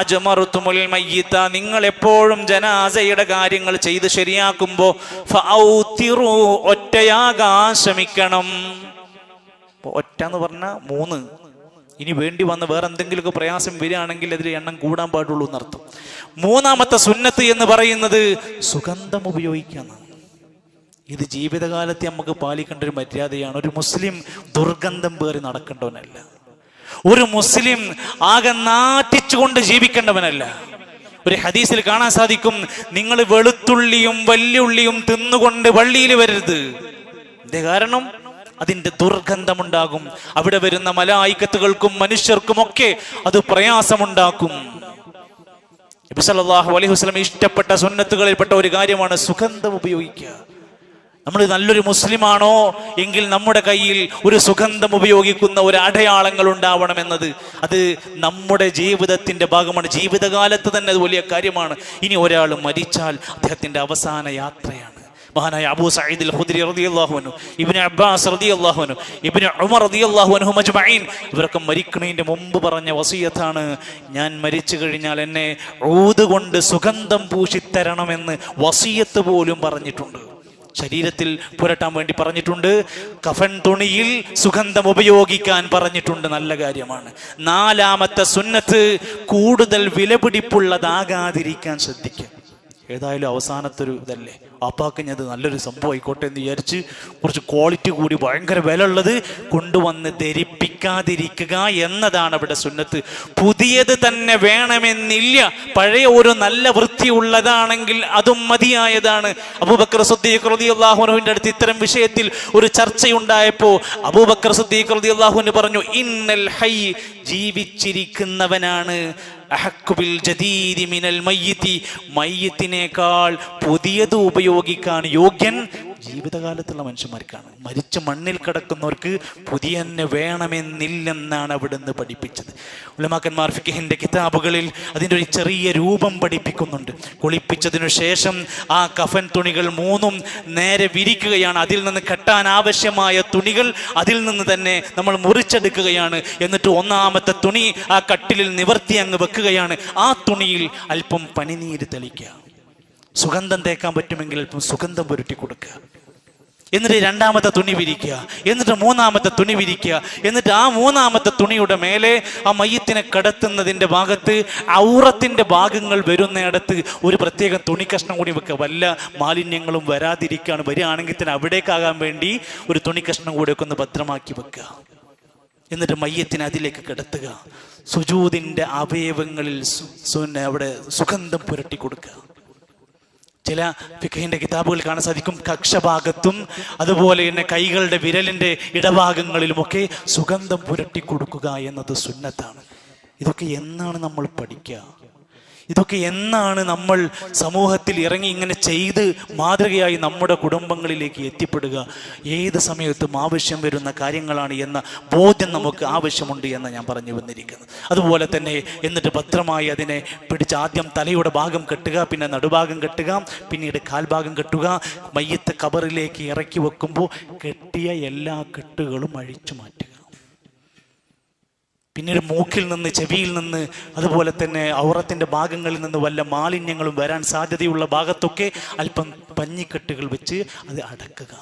അജ്മറുതുമുൽ മയ്യിത, നിങ്ങൾ എപ്പോഴും ജനാസയുടെ കാര്യങ്ങൾ ചെയ്ത് ശരിയാക്കുമ്പോൾ ഫഔതിറു, ഒറ്റയാകാൻ ശ്രമിക്കണം. ഒറ്റ എന്ന് പറഞ്ഞാൽ 3. ഇനി വേണ്ടി വന്ന് വേറെ എന്തെങ്കിലുമൊക്കെ പ്രയാസം വരികയാണെങ്കിൽ അതിൽ എണ്ണം കൂടാൻ പാടുള്ളൂ എന്നർത്ഥം. 3ാമത്തെ സുന്നത്ത് എന്ന് പറയുന്നത് സുഗന്ധം ഉപയോഗിക്കാന്നാണ്. ഇത് ജീവിതകാലത്തെ നമുക്ക് പാലിക്കേണ്ട ഒരു മര്യാദയാണ്. ഒരു മുസ്ലിം ദുർഗന്ധം പേറി നടക്കേണ്ടവനല്ല. ഒരു മുസ്ലിം ആകെ നാറ്റിച്ചുകൊണ്ട് ജീവിക്കേണ്ടവനല്ല. ഒരു ഹദീസിൽ കാണാൻ സാധിക്കും, നിങ്ങൾ വെളുത്തുള്ളിയും വല്യുള്ളിയും തിന്നുകൊണ്ട് പള്ളിയിൽ വരരുത്. എന്തേ കാരണം? അതിന്റെ ദുർഗന്ധമുണ്ടാകും. അവിടെ വരുന്ന മലായികത്തുകൾക്കും മനുഷ്യർക്കുമൊക്കെ അത് പ്രയാസമുണ്ടാക്കും. നബി സല്ലല്ലാഹു അലൈഹി വസല്ലം ഇഷ്ടപ്പെട്ട സുന്നത്തുകളിൽപ്പെട്ട ഒരു കാര്യമാണ് സുഗന്ധം ഉപയോഗിക്കുക. നമ്മൾ നല്ലൊരു മുസ്ലിമാണോ എങ്കിൽ നമ്മുടെ കയ്യിൽ ഒരു സുഗന്ധം ഉപയോഗിക്കുന്ന ഒരു അടയാളങ്ങൾ ഉണ്ടാവണമെന്നത് അത് നമ്മുടെ ജീവിതത്തിന്റെ ഭാഗമാണ്. ജീവിതകാലത്ത് തന്നെ അത് വലിയ കാര്യമാണ്. ഇനി ഒരാൾ മരിച്ചാൽ അദ്ദേഹത്തിന്റെ അവസാന യാത്രയാണ്. മഹാനായ അബൂ സഈദ് അൽ ഖുദ്രി റളിയല്ലാഹു അൻഹു, ഇബ്നു അബ്ബാസ് റളിയല്ലാഹു അൻഹു, ഇബ്നു ഉമർ റളിയല്ലാഹു അൻഹു മജ്മഈൻ, ഇവരൊക്കെ മരിക്കുന്നതിന്റെ മുമ്പ് പറഞ്ഞ വസിയത്താണ്, ഞാൻ മരിച്ചു കഴിഞ്ഞാൽ എന്നെ ഊദ് കൊണ്ട് സുഗന്ധം പൂശിത്തരണമെന്ന് വസിയത്ത് പോലും പറഞ്ഞിട്ടുണ്ട്. ശരീരത്തിൽ പുരട്ടാൻ വേണ്ടി പറഞ്ഞിട്ടുണ്ട്. കഫൻ തുണിയിൽ സുഗന്ധം ഉപയോഗിക്കാൻ പറഞ്ഞിട്ടുണ്ട്. നല്ല കാര്യമാണ്. 4ാമത്തെ സുന്നത്ത്, കൂടുതൽ വിലപിടിപ്പുള്ളതാകാതിരിക്കാൻ ശ്രദ്ധിക്കുക. ഏതായാലും അവസാനത്തെ ഒരു ഇതല്ലേ, വാപ്പാക്ക് ഞാൻ നല്ലൊരു സംഭവം ആയിക്കോട്ടെ എന്ന് വിചാരിച്ച് കുറച്ച് ക്വാളിറ്റി കൂടി ഭയങ്കര വില ഉള്ളത് കൊണ്ടുവന്ന് ധരിപ്പിക്കാതിരിക്കുക എന്നതാണ് അവിടെ സുന്നത്ത്. പുതിയത് തന്നെ വേണമെന്നില്ല. പഴയ ഒരു നല്ല വൃത്തിയുള്ളതാണെങ്കിൽ അതും മതിയായതാണ്. അബൂബക്കർ സിദ്ദീഖ് റളിയല്ലാഹു അൻഹുവിന്റെ അടുത്ത് ഇത്തരം വിഷയത്തിൽ ഒരു ചർച്ചയുണ്ടായപ്പോൾ അബൂബക്കർ സിദ്ദീഖ് റളിയല്ലാഹു അൻഹു പറഞ്ഞു, ഇന്നൽ ഹയ്യ്, ജീവിച്ചിരിക്കുന്നവനാണ് അഹഖുബിൽ ജദീദി മിനൽ മയ്യിത്തി, മയ്യിത്തിനേക്കാൾ പുതിയത് ഉപയോഗിക്കാൻ യോഗ്യൻ ജീവിതകാലത്തുള്ള മനുഷ്യന്മാർക്കാണ്. മരിച്ച മണ്ണിൽ കിടക്കുന്നവർക്ക് പുതിയ തന്നെ വേണമെന്നില്ലെന്നാണ് അവിടുന്ന് പഠിപ്പിച്ചത്. ഉലമാക്കന്മാർ ഫിഖിന്റെ കിതാബുകളിൽ അതിൻ്റെ ഒരു ചെറിയ രൂപം പഠിപ്പിക്കുന്നുണ്ട്. കുളിപ്പിച്ചതിനു ശേഷം ആ കഫൻ തുണികൾ 3ഉം നേരെ വിരിക്കുകയാണ്. അതിൽ നിന്ന് കെട്ടാൻ ആവശ്യമായ തുണികൾ അതിൽ നിന്ന് തന്നെ നമ്മൾ മുറിച്ചെടുക്കുകയാണ്. എന്നിട്ട് 1ാമത്തെ തുണി ആ കട്ടിലിൽ നിവർത്തി അങ്ങ് വെക്കുകയാണ്. ആ തുണിയിൽ അല്പം പനിനീര് തെളിക്കുക. സുഗന്ധം തേക്കാൻ പറ്റുമെങ്കിൽ അല്പം സുഗന്ധം പുരട്ടി കൊടുക്കുക. എന്നിട്ട് 2ാമത്തെ തുണി വിരിക്കുക. എന്നിട്ട് 3ാമത്തെ തുണി വിരിക്കുക. എന്നിട്ട് ആ 3ാമത്തെ തുണിയുടെ മേലെ ആ മയ്യത്തിനെ കിടത്തുന്നതിൻ്റെ ഭാഗത്ത് ഔറത്തിന്റെ ഭാഗങ്ങൾ വരുന്നിടത്ത് ഒരു പ്രത്യേക തുണി കഷ്ണം കൂടി വെക്കുക. വല്ല മാലിന്യങ്ങളും വരാതിരിക്കുകയാണ്. വരികയാണെങ്കിൽ തന്നെ അവിടേക്കാകാൻ വേണ്ടി ഒരു തുണി കഷ്ണം കൂടി ഒക്കെ ഒന്ന് ഭദ്രമാക്കി വെക്കുക. എന്നിട്ട് മയ്യത്തിനെ അതിലേക്ക് കിടത്തുക. സുജൂദിന്റെ അവയവങ്ങളിൽ അവിടെ സുഗന്ധം പുരട്ടി കൊടുക്കുക. ചില ഫിഖഹിന്റെ കിതാബുകളിൽ കാണാൻ സാധിക്കും, കക്ഷഭാഗത്തും അതുപോലെ തന്നെ കൈകളുടെ വിരലിന്റെ ഇടഭാഗങ്ങളിലുമൊക്കെ സുഗന്ധം പുരട്ടി കൊടുക്കുക എന്നത് സുന്നത്താണ്. ഇതൊക്കെ എന്നാണ് നമ്മൾ പഠിക്കുക? ഇതൊക്കെ എന്നാണ് നമ്മൾ സമൂഹത്തിൽ ഇറങ്ങി ഇങ്ങനെ ചെയ്ത് മാതൃകയായി നമ്മുടെ കുടുംബങ്ങളിലേക്ക് എത്തിപ്പെടുക? ഏത് സമയത്തും ആവശ്യം വരുന്ന കാര്യങ്ങളാണ് എന്ന ബോധ്യം നമുക്ക് ആവശ്യമുണ്ട് എന്ന് ഞാൻ പറഞ്ഞു വന്നിരിക്കുന്നത്. അതുപോലെ തന്നെ എന്നിട്ട് ഭദ്രമായി അതിനെ പിടിച്ച് ആദ്യം തലയുടെ ഭാഗം കെട്ടുക, പിന്നെ നടുഭാഗം കെട്ടുക, പിന്നീട് കാൽഭാഗം കെട്ടുക. മയ്യത്ത് ഖബറിലേക്ക് ഇറക്കി വെക്കുമ്പോൾ കെട്ടിയ എല്ലാ കെട്ടുകളും അഴിച്ചു മാറ്റുക. പിന്നീട് മൂക്കിൽ നിന്ന്, ചെവിയിൽ നിന്ന്, അതുപോലെ തന്നെ ഔറത്തിൻ്റെ ഭാഗങ്ങളിൽ നിന്ന് വല്ല മാലിന്യങ്ങളും വരാൻ സാധ്യതയുള്ള ഭാഗത്തൊക്കെ അല്പം പഞ്ഞിക്കെട്ടുകൾ വെച്ച് അത് അടക്കുക.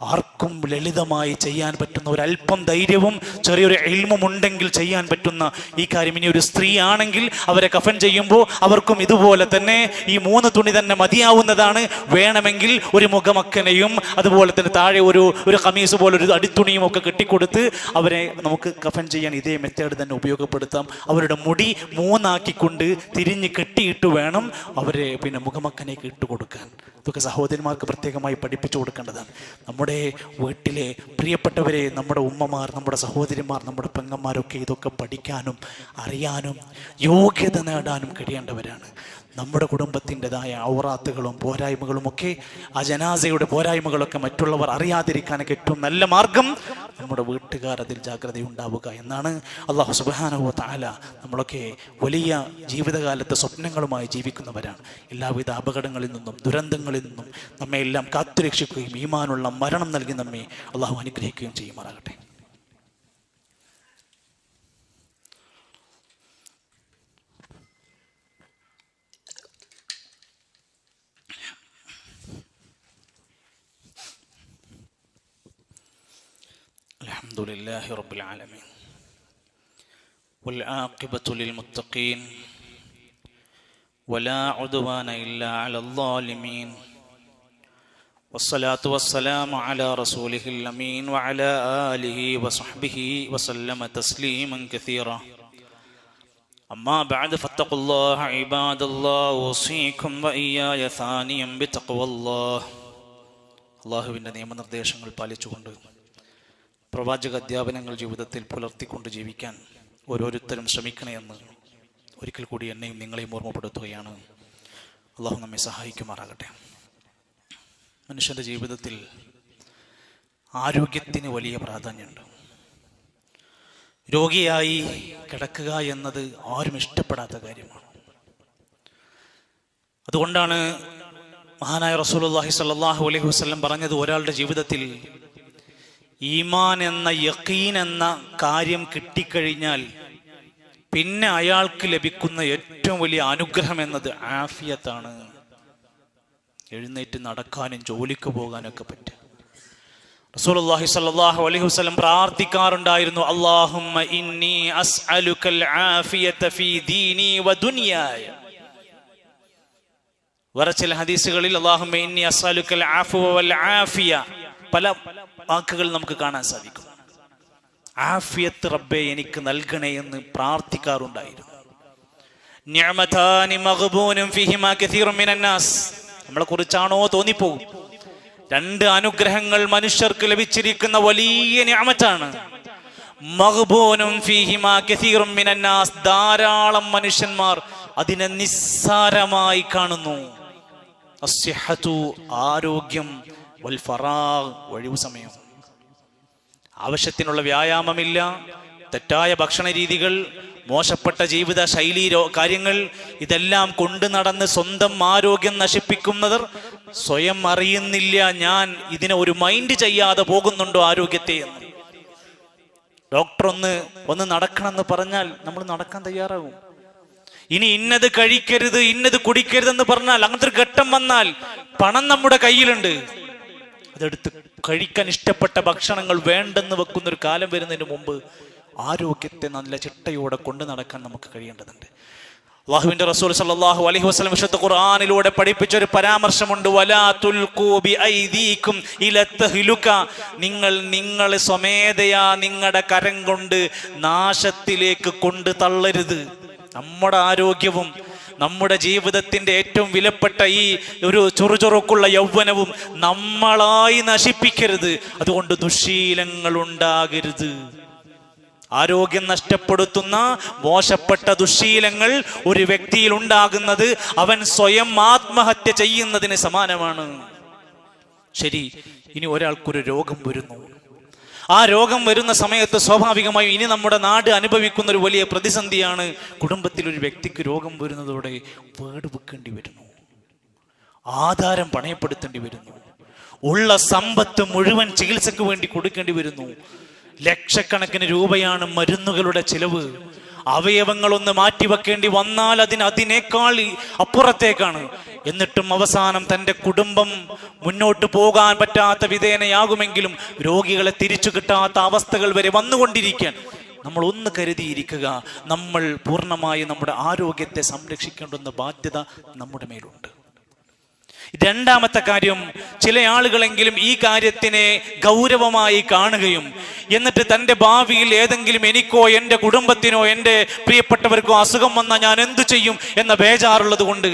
ആർക്കും ലളിതമായി ചെയ്യാൻ പറ്റുന്ന, ഒരല്പം ധൈര്യവും ചെറിയൊരു ഇൽമും ഉണ്ടെങ്കിൽ ചെയ്യാൻ പറ്റുന്ന ഈ കാര്യം. ഇനി ഒരു സ്ത്രീ ആണെങ്കിൽ അവരെ കഫൻ ചെയ്യുമ്പോൾ അവർക്കും ഇതുപോലെ തന്നെ ഈ 3 തുണി തന്നെ മതിയാവുന്നതാണ്. വേണമെങ്കിൽ ഒരു മുഖമക്കനെയും അതുപോലെ തന്നെ താഴെ ഒരു ഖമീസ് പോലെ ഒരു അടിത്തുണിയും ഒക്കെ കെട്ടിക്കൊടുത്ത് അവരെ നമുക്ക് കഫൻ ചെയ്യാൻ ഇതേ മെത്തേഡ് തന്നെ ഉപയോഗപ്പെടുത്താം. അവരുടെ മുടി 3 ആക്കിക്കൊണ്ട് തിരിഞ്ഞ് കെട്ടിയിട്ട് വേണം അവരെ പിന്നെ മുഖമക്കനേക്ക് ഇട്ടുകൊടുക്കാൻ. ഇതൊക്കെ സഹോദരന്മാർക്ക് പ്രത്യേകമായി പഠിപ്പിച്ചു കൊടുക്കേണ്ടതാണ്. നമ്മുടെ വീട്ടിലെ പ്രിയപ്പെട്ടവരെ, നമ്മുടെ ഉമ്മമാർ, നമ്മുടെ സഹോദരിമാർ, നമ്മുടെ പെങ്ങന്മാരൊക്കെ ഇതൊക്കെ പഠിക്കാനും അറിയാനും യോഗ്യത നേടാനും കഴിയേണ്ടവരാണ്. നമ്മുടെ കുടുംബത്തിൻ്റെതായ ഔറാത്തുകളും പോരായ്മകളും ഒക്കെ, ആ ജനാസയുടെ പോരായ്മകളൊക്കെ മറ്റുള്ളവർ അറിയാതിരിക്കാനൊക്കെ ഏറ്റവും നല്ല മാർഗം നമ്മുടെ വീട്ടുകാർ അതിൽ ജാഗ്രതയുണ്ടാവുക എന്നാണ്. അല്ലാഹു സുബ്ഹാനഹു വ തആല നമ്മളൊക്കെ വലിയ ജീവിതകാലത്തെ സ്വപ്നങ്ങളുമായി ജീവിക്കുന്നവരാണ്. എല്ലാവിധ അപകടങ്ങളിൽ നിന്നും ദുരന്തങ്ങളിൽ നിന്നും നമ്മെ എല്ലാം കാത്തുരക്ഷിക്കുകയും ഈമാനുള്ള മരണം നൽകി നമ്മെ അല്ലാഹു അനുഗ്രഹിക്കുകയും ചെയ്യുമാറാകട്ടെ. അൽഹംദുലില്ലാഹി റബ്ബിൽ ആലമീൻ വൽ ആഖിബത്തു ലിൽ മുത്തഖീൻ വലാ ഉദ്വാന ഇല്ലാ അലൽ ളാലിമീൻ വസ്സലാത്തു വസ്സലാമു അലാ റസൂലിഹിൽ അമീൻ വഅലാ ആലിഹി വസഹ്ബിഹി വസല്ലമ തസ്ലീമൻ കസീറാ. അമ്മാ ബഅദ് ഫത്തഖുല്ലാഹ ഇബാദല്ലാഹ് വസീകും വഇയ്യായ സാനിയം ബിതഖ്വല്ലാഹ്. അല്ലാഹുവിൻ്റെ നിയമനിർദ്ദേശങ്ങൾ പാലിച്ചുകൊണ്ട് പ്രവാചക അധ്യാപനങ്ങൾ ജീവിതത്തിൽ പുലർത്തിക്കൊണ്ട് ജീവിക്കാൻ ഓരോരുത്തരും ശ്രമിക്കണമെന്ന് ഒരിക്കൽ കൂടി എന്നെയും നിങ്ങളെയും ഓർമ്മപ്പെടുത്തുകയാണ്. അള്ളാഹു നമ്മെ സഹായിക്കുമാറാകട്ടെ. മനുഷ്യൻ്റെ ജീവിതത്തിൽ ആരോഗ്യത്തിന് വലിയ പ്രാധാന്യമുണ്ട്. രോഗിയായി കിടക്കുക എന്നത് ആരും ഇഷ്ടപ്പെടാത്ത കാര്യമാണ്. അതുകൊണ്ടാണ് മഹാനായ റസൂലുള്ളാഹി സ്വല്ലല്ലാഹു അലൈഹി വസല്ലം പറഞ്ഞത്, ഒരാളുടെ ജീവിതത്തിൽ ഈമാൻ എന്ന യഖീൻ എന്ന കാര്യം കിട്ടിക്കഴിഞ്ഞാൽ പിന്നെ അയാൾക്ക് ലഭിക്കുന്ന ഏറ്റവും വലിയ അനുഗ്രഹം എന്നത് ആഫിയത്താണ്. എഴുന്നേറ്റ് നടക്കാനും ജോലിക്ക് പോകാനൊക്കെ പറ്റും. റസൂലുള്ളാഹി സ്വല്ലല്ലാഹു അലൈഹി വസല്ലം പ്രാർത്ഥിക്കാറുണ്ടായിരുന്നു, അല്ലാഹുമ്മ ഇന്നി അസ്അലുകൽ ആഫിയത ഫീ ദീനി വ ദുനിയായ. വേറെ ചില ഹദീസുകളിൽ അല്ലാഹുമ്മ ഇന്നി അസ്അലുകൽ അഫ്വ വൽ ആഫിയ, പല വാക്കുകൾ നമുക്ക് കാണാൻ സാധിക്കും. ആഫിയത്ത് റബ്ബേ എനിക്ക് നൽകണേ എന്ന് പ്രാർത്ഥിക്കാറുണ്ടായിരുന്നു. നിഅമതാനി മഗ്ബൂനും ഫീഹിമാ കസീറുൻ മിനൻ നാസ്, നമ്മളെ കുറിച്ചാണോ തോന്നിപ്പോകും. 2 അനുഗ്രഹങ്ങൾ മനുഷ്യർക്ക് ലഭിച്ചിരിക്കുന്ന വലിയ നിഅമത്താണ്. മഗ്ബൂനും ഫീഹിമാ കസീറുൻ മിനൻ നാസ്, ധാരാളം മനുഷ്യന്മാർ അതിനെ നിസ്സാരമായി കാണുന്നു. അസ്സിഹതു, ആരോഗ്യം, വൽ ഫറാഗ്, ഒഴിവു സമയം. ആവശ്യത്തിനുള്ള വ്യായാമമില്ല, തെറ്റായ ഭക്ഷണ രീതികൾ, മോശപ്പെട്ട ജീവിത ശൈലി കാര്യങ്ങൾ, ഇതെല്ലാം കൊണ്ടു നടന്ന് സ്വന്തം ആരോഗ്യം നശിപ്പിക്കുന്നവർ സ്വയം അറിയുന്നില്ല ഞാൻ ഇതിനെ ഒരു മൈൻഡ് ചെയ്യാതെ പോകുന്നുണ്ടോ ആരോഗ്യത്തെ എന്ന്. ഡോക്ടർ ഒന്ന് നടക്കണമെന്ന് പറഞ്ഞാൽ നമ്മൾ നടക്കാൻ തയ്യാറാകും. ഇനി ഇന്നത് കഴിക്കരുത്, ഇന്നത് കുടിക്കരുതെന്ന് പറഞ്ഞാൽ, അങ്ങനത്തെ ഒരു ഘട്ടം വന്നാൽ പണം നമ്മുടെ കയ്യിലുണ്ട്, അതെടുത്ത് കഴിക്കാൻ ഇഷ്ടപ്പെട്ട ഭക്ഷണങ്ങൾ വേണ്ടെന്ന് വെക്കുന്ന ഒരു കാലം വരുന്നതിന് മുമ്പ് ആരോഗ്യത്തെ നല്ല ചിട്ടയോടെ കൊണ്ടു നടക്കാൻ നമുക്ക് കഴിയേണ്ടതുണ്ട്. അല്ലാഹുവിന്റെ റസൂൽ സല്ലല്ലാഹു അലൈഹി വസല്ലം വിശുദ്ധ ഖുർആനിലൂടെ പഠിപ്പിച്ച ഒരു പരാമർശമുണ്ട്, വലാ തുൽഖൂ ബിഐദീകും ഇല തഹ്ലുക, നിങ്ങൾ സ്വമേധയാ നിങ്ങളുടെ കരം കൊണ്ട് നാശത്തിലേക്ക് കൊണ്ട് തള്ളരുത്. നമ്മുടെ ആരോഗ്യവും നമ്മുടെ ജീവിതത്തിന്റെ ഏറ്റവും വിലപ്പെട്ട ഈ ഒരു ചുറുചുറുക്കുള്ള യൗവനവും നമ്മളായി നശിപ്പിക്കരുത്. അതുകൊണ്ട് ദുശ്ശീലങ്ങൾ ഉണ്ടാകരുത്. ആരോഗ്യം നഷ്ടപ്പെടുത്തുന്ന മോശപ്പെട്ട ദുശ്ശീലങ്ങൾ ഒരു വ്യക്തിയിൽ ഉണ്ടാകുന്നത് അവൻ സ്വയം ആത്മഹത്യ ചെയ്യുന്നതിന് സമാനമാണ്. ശരി, ഇനി ഒരാൾക്കൊരു രോഗം വരുന്നു. ആ രോഗം വരുന്ന സമയത്ത് സ്വാഭാവികമായും ഇനി നമ്മുടെ നാട് അനുഭവിക്കുന്ന ഒരു വലിയ പ്രതിസന്ധിയാണ്. കുടുംബത്തിൽ ഒരു വ്യക്തിക്ക് രോഗം വരുന്നതോടെ വീട് വെക്കേണ്ടി വരുന്നു, ആധാരം പണയപ്പെടുത്തേണ്ടി വരുന്നു, ഉള്ള സമ്പത്ത് മുഴുവൻ ചികിത്സക്ക് വേണ്ടി കൊടുക്കേണ്ടി വരുന്നു. ലക്ഷക്കണക്കിന് രൂപയാണ് മരുന്നുകളുടെ ചിലവ്. അവയവങ്ങളൊന്ന് മാറ്റിവെക്കേണ്ടി വന്നാൽ അതിനേക്കാൾ അപ്പുറത്തേക്കാണ്. എന്നിട്ടും അവസാനം തൻ്റെ കുടുംബം മുന്നോട്ട് പോകാൻ പറ്റാത്ത വിധേനയാകുമെങ്കിലും രോഗികളെ തിരിച്ചു കിട്ടാത്ത അവസ്ഥകൾ വരെ വന്നുകൊണ്ടിരിക്കാൻ നമ്മൾ ഒന്ന് കരുതിയിരിക്കുക. നമ്മൾ പൂർണ്ണമായി നമ്മുടെ ആരോഗ്യത്തെ സംരക്ഷിക്കേണ്ടുന്ന ബാധ്യത നമ്മുടെ മേലുണ്ട്. രണ്ടാമത്തെ കാര്യം, ചില ആളുകളെങ്കിലും ഈ കാര്യത്തിനെ ഗൗരവമായി കാണുകയും എന്നിട്ട് തൻ്റെ ഭാവിയിൽ ഏതെങ്കിലും എനിക്കോ എൻ്റെ കുടുംബത്തിനോ എൻ്റെ പ്രിയപ്പെട്ടവർക്കോ അസുഖം വന്നാൽ ഞാൻ എന്തു ചെയ്യും എന്ന ബേജാറുള്ളത് കൊണ്ട്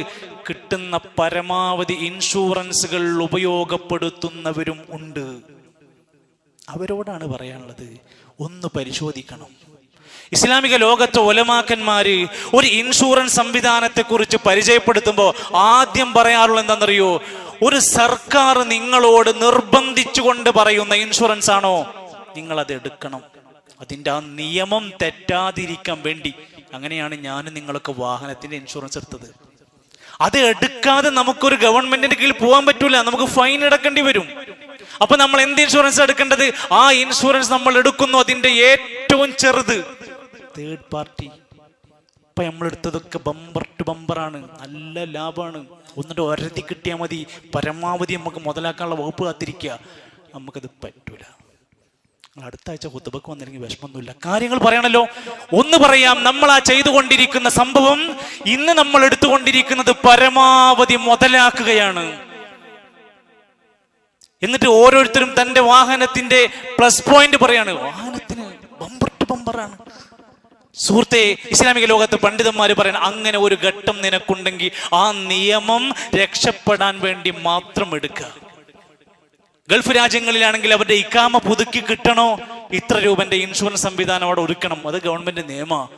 കിട്ടുന്ന പരമാവധി ഇൻഷുറൻസുകൾ ഉപയോഗപ്പെടുത്തുന്നവരും ഉണ്ട്. അവരോടാണ് പറയാനുള്ളത്, ഒന്ന് പരിശോധിക്കണം. ഇസ്ലാമിക ലോകത്തെ ഉലമാക്കന്മാര് ഒരു ഇൻഷുറൻസ് സംവിധാനത്തെ കുറിച്ച് പരിചയപ്പെടുത്തുമ്പോൾ ആദ്യം പറയാറുള്ളത് എന്താണെന്നറിയോ? ഒരു സർക്കാർ നിങ്ങളോട് നിർബന്ധിച്ചുകൊണ്ട് പറയുന്ന ഇൻഷുറൻസ് ആണോ, നിങ്ങൾ അത് എടുക്കണം. അതിൻ്റെ ആ നിയമം തെറ്റാതിരിക്കാൻ വേണ്ടി. അങ്ങനെയാണ് ഞാനും നിങ്ങളൊക്കെ വാഹനത്തിന്റെ ഇൻഷുറൻസ് എടുത്തത്. അത് എടുക്കാതെ നമുക്കൊരു ഗവൺമെന്റിന്റെ കീഴിൽ പോകാൻ പറ്റൂല, നമുക്ക് ഫൈൻ അടക്കേണ്ടി വരും. അപ്പൊ നമ്മൾ എന്ത് ഇൻഷുറൻസ് എടുക്കേണ്ടത്? ആ ഇൻഷുറൻസ് നമ്മൾ എടുക്കുന്നു അതിന്റെ ഏറ്റവും ചെറുത്, തേർഡ് പാർട്ടി. ഇപ്പൊ നമ്മൾ എടുത്തതൊക്കെ ബമ്പർ ടു ബമ്പറാണ്, നല്ല ലാഭമാണ്. ഒന്നിട്ട് ഒരതി കിട്ടിയാൽ മതി, പരമാവധി നമുക്ക് മുതലാക്കാനുള്ള വകുപ്പ് കാത്തിരിക്കുക. നമുക്കത് പറ്റൂല. അടുത്ത ആഴ്ച ഹുതുബക്ക് വന്നില്ലെങ്കിൽ വിഷമമൊന്നുമില്ല, കാര്യങ്ങൾ പറയണല്ലോ. ഒന്ന് പറയാം, നമ്മൾ ആ ചെയ്തുകൊണ്ടിരിക്കുന്ന സംഭവം ഇന്ന് നമ്മൾ എടുത്തുകൊണ്ടിരിക്കുന്നത് പരമാവധി മുതലാക്കുകയാണ്. എന്നിട്ട് ഓരോരുത്തരും തന്റെ വാഹനത്തിന്റെ പ്ലസ് പോയിന്റ് പറയാണ്, വാഹനത്തിന് ബമ്പർ ടു ബമ്പറാണ്. സുഹൃത്തെ, ഇസ്ലാമിക ലോകത്ത് പണ്ഡിതന്മാര് പറയണം, അങ്ങനെ ഒരു ഘട്ടം നിനക്കുണ്ടെങ്കിൽ ആ നിയമം രക്ഷപ്പെടാൻ വേണ്ടി മാത്രം എടുക്കുക. ഗൾഫ് രാജ്യങ്ങളിലാണെങ്കിൽ അവരുടെ ഇക്കാമ പുതുക്കി കിട്ടണോ, ഇത്ര രൂപന്റെ ഇൻഷുറൻസ് സംവിധാനം അവിടെ ഒരുക്കണം. അത് ഗവൺമെന്റ് നിയമമാണ്.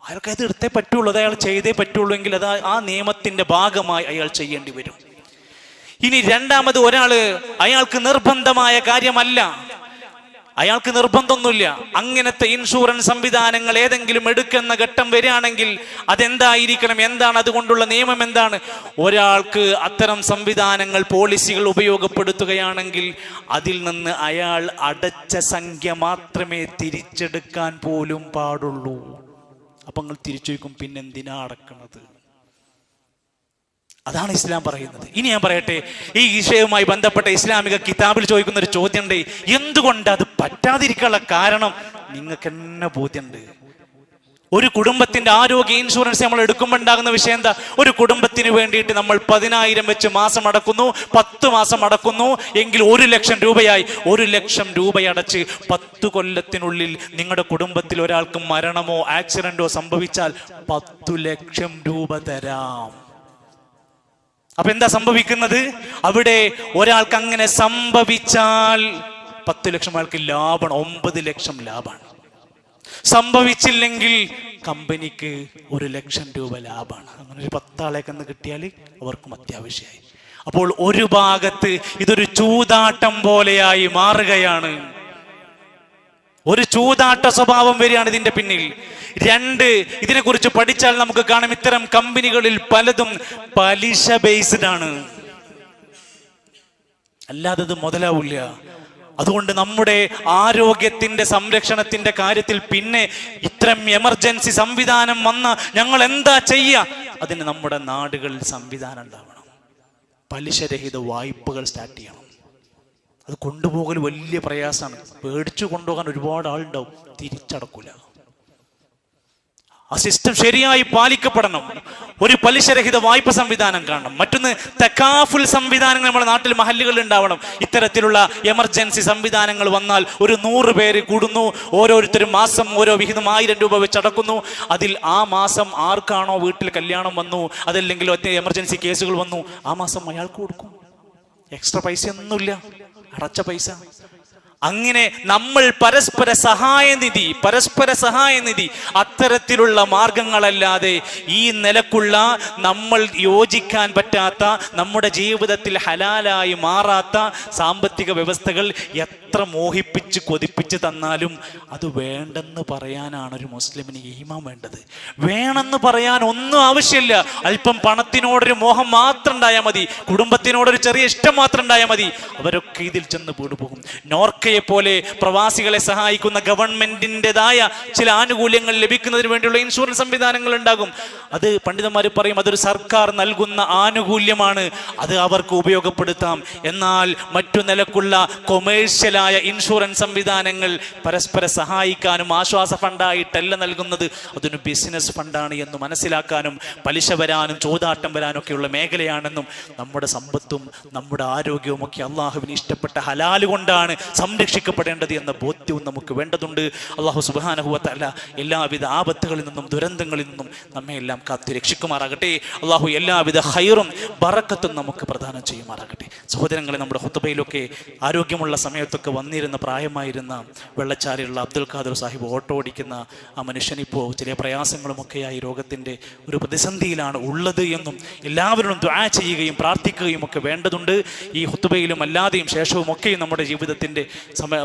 അയാൾക്ക് അത് എടുത്തേ പറ്റുള്ളൂ, അത് അയാൾ ചെയ്തേ പറ്റുള്ളൂ. എങ്കിൽ അത് ആ നിയമത്തിന്റെ ഭാഗമായി അയാൾ ചെയ്യേണ്ടി വരും. ഇനി രണ്ടാമത്, അയാൾക്ക് നിർബന്ധമായ കാര്യമല്ല, അയാൾക്ക് നിർബന്ധമൊന്നുമില്ല, അങ്ങനത്തെ ഇൻഷുറൻസ് സംവിധാനങ്ങൾ ഏതെങ്കിലും എടുക്കുന്ന ഘട്ടം വരികയാണെങ്കിൽ അതെന്തായിരിക്കണം, എന്താണ് അതുകൊണ്ടുള്ള നിയമം എന്താണ്? ഒരാൾക്ക് അത്തരം സംവിധാനങ്ങൾ, പോളിസികൾ ഉപയോഗപ്പെടുത്തുകയാണെങ്കിൽ അതിൽ നിന്ന് അയാൾ അടച്ച സംഖ്യ മാത്രമേ തിരിച്ചെടുക്കാൻ പോലും പാടുള്ളൂ. അപ്പൊ നിങ്ങൾ തിരിച്ചു വയ്ക്കും, പിന്നെന്തിനാ അടക്കണത്? അതാണ് ഇസ്ലാം പറയുന്നത്. ഇനി ഞാൻ പറയട്ടെ, ഈ വിഷയവുമായി ബന്ധപ്പെട്ട ഇസ്ലാമിക കിതാബിൽ ചോദിക്കുന്ന ഒരു ചോദ്യമുണ്ട്, എന്തുകൊണ്ട് അത് പറ്റാതിരിക്കാനുള്ള കാരണം നിങ്ങൾക്ക് തന്നെ ബോധ്യമുണ്ട്. ഒരു കുടുംബത്തിന്റെ ആരോഗ്യ ഇൻഷുറൻസ് നമ്മൾ എടുക്കുമ്പോൾ ഉണ്ടാകുന്ന വിഷയം എന്താ? ഒരു കുടുംബത്തിന് വേണ്ടിയിട്ട് നമ്മൾ 10,000 വെച്ച് മാസം അടക്കുന്നു, 10 മാസം അടക്കുന്നു എങ്കിൽ 1 ലക്ഷം രൂപയായി. 1 ലക്ഷം രൂപയടച്ച് 10 കൊല്ലത്തിനുള്ളിൽ നിങ്ങളുടെ കുടുംബത്തിൽ ഒരാൾക്ക് മരണമോ ആക്സിഡന്റോ സംഭവിച്ചാൽ 10 ലക്ഷം രൂപ തരാം. അപ്പൊ എന്താ സംഭവിക്കുന്നത്? അവിടെ ഒരാൾക്ക് അങ്ങനെ സംഭവിച്ചാൽ 10 ലക്ഷം അയാൾക്ക് ലാഭമാണ്, 9 ലക്ഷം ലാഭമാണ്. സംഭവിച്ചില്ലെങ്കിൽ കമ്പനിക്ക് 1 ലക്ഷം രൂപ ലാഭമാണ്. അങ്ങനെ ഒരു 10 ആളേക്കെന്ന് കിട്ടിയാൽ അവർക്കും അത്യാവശ്യമായി. അപ്പോൾ ഒരു ഭാഗത്ത് ഇതൊരു ചൂതാട്ടം പോലെയായി മാറുകയാണ്. ഒരു ചൂതാട്ട സ്വഭാവം വരികയാണ് ഇതിന്റെ പിന്നിൽ. 2, ഇതിനെക്കുറിച്ച് പഠിച്ചാൽ നമുക്ക് കാണാം, ഇത്തരം കമ്പനികളിൽ പലതും പലിശ ബേസ്ഡ് ആണ്, അല്ലാതെ ഇത് മുതലാവില്ല. അതുകൊണ്ട് നമ്മുടെ ആരോഗ്യത്തിന്റെ സംരക്ഷണത്തിന്റെ കാര്യത്തിൽ പിന്നെ ഇത്തരം എമർജൻസി സംവിധാനം വന്ന ഞങ്ങൾ എന്താ ചെയ്യുക? അതിന് നമ്മുടെ നാടുകളിൽ സംവിധാനം ഉണ്ടാവണം. പലിശരഹിത വായ്പകൾ സ്റ്റാർട്ട് ചെയ്യണം. അത് കൊണ്ടുപോകൽ വലിയ പ്രയാസമാണ്. പേടിച്ചു കൊണ്ടുപോകാൻ ഒരുപാട് ആളുണ്ടാവും, തിരിച്ചടക്കൂല. ആ സിസ്റ്റം ശരിയായി പാലിക്കപ്പെടണം. ഒരു പലിശരഹിത വായ്പ സംവിധാനം കാണണം. മറ്റൊന്ന്, തകാഫുൽ സംവിധാനങ്ങൾ നമ്മുടെ നാട്ടിൽ മഹല്ലുകളിൽ ഉണ്ടാവണം. ഇത്തരത്തിലുള്ള എമർജൻസി സംവിധാനങ്ങൾ വന്നാൽ ഒരു 100 പേര് കൂടുന്നു, ഓരോരുത്തരും മാസം ഓരോ വിഹിതം 1000 രൂപ വെച്ച് അടക്കുന്നു. അതിൽ ആ മാസം ആർക്കാണോ വീട്ടിൽ കല്യാണം വന്നു, അതല്ലെങ്കിൽ എമർജൻസി കേസുകൾ വന്നു, ആ മാസം അയാൾക്ക് കൊടുക്കും. എക്സ്ട്രാ പൈസ ഒന്നുമില്ല, അടച്ച പൈസ. അങ്ങനെ നമ്മൾ പരസ്പര സഹായനിധി അത്തരത്തിലുള്ള മാർഗങ്ങളല്ലാതെ ഈ നിലക്കുള്ള നമ്മൾ യോജിക്കാൻ പറ്റാത്ത, നമ്മുടെ ജീവിതത്തിൽ ഹലാലായി മാറാത്ത സാമ്പത്തിക വ്യവസ്ഥകൾ എത്ര മോഹിപ്പിച്ച് കൊതിപ്പിച്ച് തന്നാലും അത് വേണ്ടെന്ന് പറയാനാണ് ഒരു മുസ്ലിമിന് ഈമാൻ വേണ്ടത്. വേണമെന്ന് പറയാൻ ഒന്നും ആവശ്യമില്ല. അല്പം പണത്തിനോടൊരു മോഹം മാത്രം ഉണ്ടായാൽ മതി, കുടുംബത്തിനോടൊരു ചെറിയ ഇഷ്ടം മാത്രം ഉണ്ടായാൽ മതി, അവരൊക്കെ ഇതിൽ ചെന്ന് വീടുപോകും. നോർക്കയെ പോലെ പ്രവാസികളെ സഹായിക്കുന്ന ഗവൺമെന്റിൻ്റെതായ ചില ആനുകൂല്യങ്ങൾ ലഭിക്കുന്നതിന് വേണ്ടിയുള്ള ഇൻഷുറൻസ് സംവിധാനങ്ങൾ ഉണ്ടാകും. അത് പണ്ഡിതന്മാർ പറയും അതൊരു സർക്കാർ നൽകുന്ന ആനുകൂല്യമാണ്, അത് അവർക്ക് ഉപയോഗപ്പെടുത്താം. എന്നാൽ മറ്റു നിലക്കുള്ള കൊമേഴ്ഷ്യലായ ഇൻഷുറൻസ് സംവിധാനങ്ങൾ പരസ്പര സഹായിക്കാനും ആശ്വാസ ഫണ്ടായിട്ടല്ല നൽകുന്നത്, അതൊരു ബിസിനസ് ഫണ്ടാണ് എന്ന് മനസ്സിലാക്കാനും പലിശ വരാനും ചോദാട്ടം വരാനും ഒക്കെയുള്ള മേഖലയാണെന്നും നമ്മുടെ സമ്പത്തും നമ്മുടെ ആരോഗ്യവും ഒക്കെ അള്ളാഹുവിന് ഇഷ്ടപ്പെട്ട ഹലാല് കൊണ്ടാണ് സംരക്ഷിക്കപ്പെടേണ്ടത് എന്ന ബോധ്യവും നമുക്ക് വേണ്ടതുണ്ട്. അള്ളാഹു സുബ്ഹാനഹു വ തആല എല്ലാവിധ ആപത്തുകളിൽ നിന്നും ദുരന്തങ്ങളിൽ നിന്നും നമ്മെ എല്ലാം കാത്തു രക്ഷിക്കുമാറാകട്ടെ. അള്ളാഹു എല്ലാവിധ ഖൈറും ബറക്കത്തും നമുക്ക് പ്രദാനം ചെയ്യുമാറാകട്ടെ. സഹോദരങ്ങളെ, നമ്മുടെ ഖുതുബയിലൊക്കെ ആരോഗ്യമുള്ള സമയത്തൊക്കെ വന്നിരുന്ന പ്രായമായിരുന്ന വെള്ളച്ചാലിലുള്ള അബ്ദുൽ ഖാദർ സാഹിബ് ഓട്ടോ ഓടിക്കുന്ന ആ മനുഷ്യനിപ്പോൾ ചില പ്രയാസങ്ങളുമൊക്കെയായി രോഗത്തിൻ്റെ ഒരു പ്രതിസന്ധിയിലാണ് ഉള്ളത് എന്നും എല്ലാവരോടും ദുആ ചെയ്യുകയും പ്രാർത്ഥിക്കുകയും ഒക്കെ വേണ്ടതുണ്ട്. ഈ ഖുതുബയിലും അല്ലാതെയും ശേഷവും ഒക്കെയും നമ്മുടെ ജീവിതത്തിൻ്റെ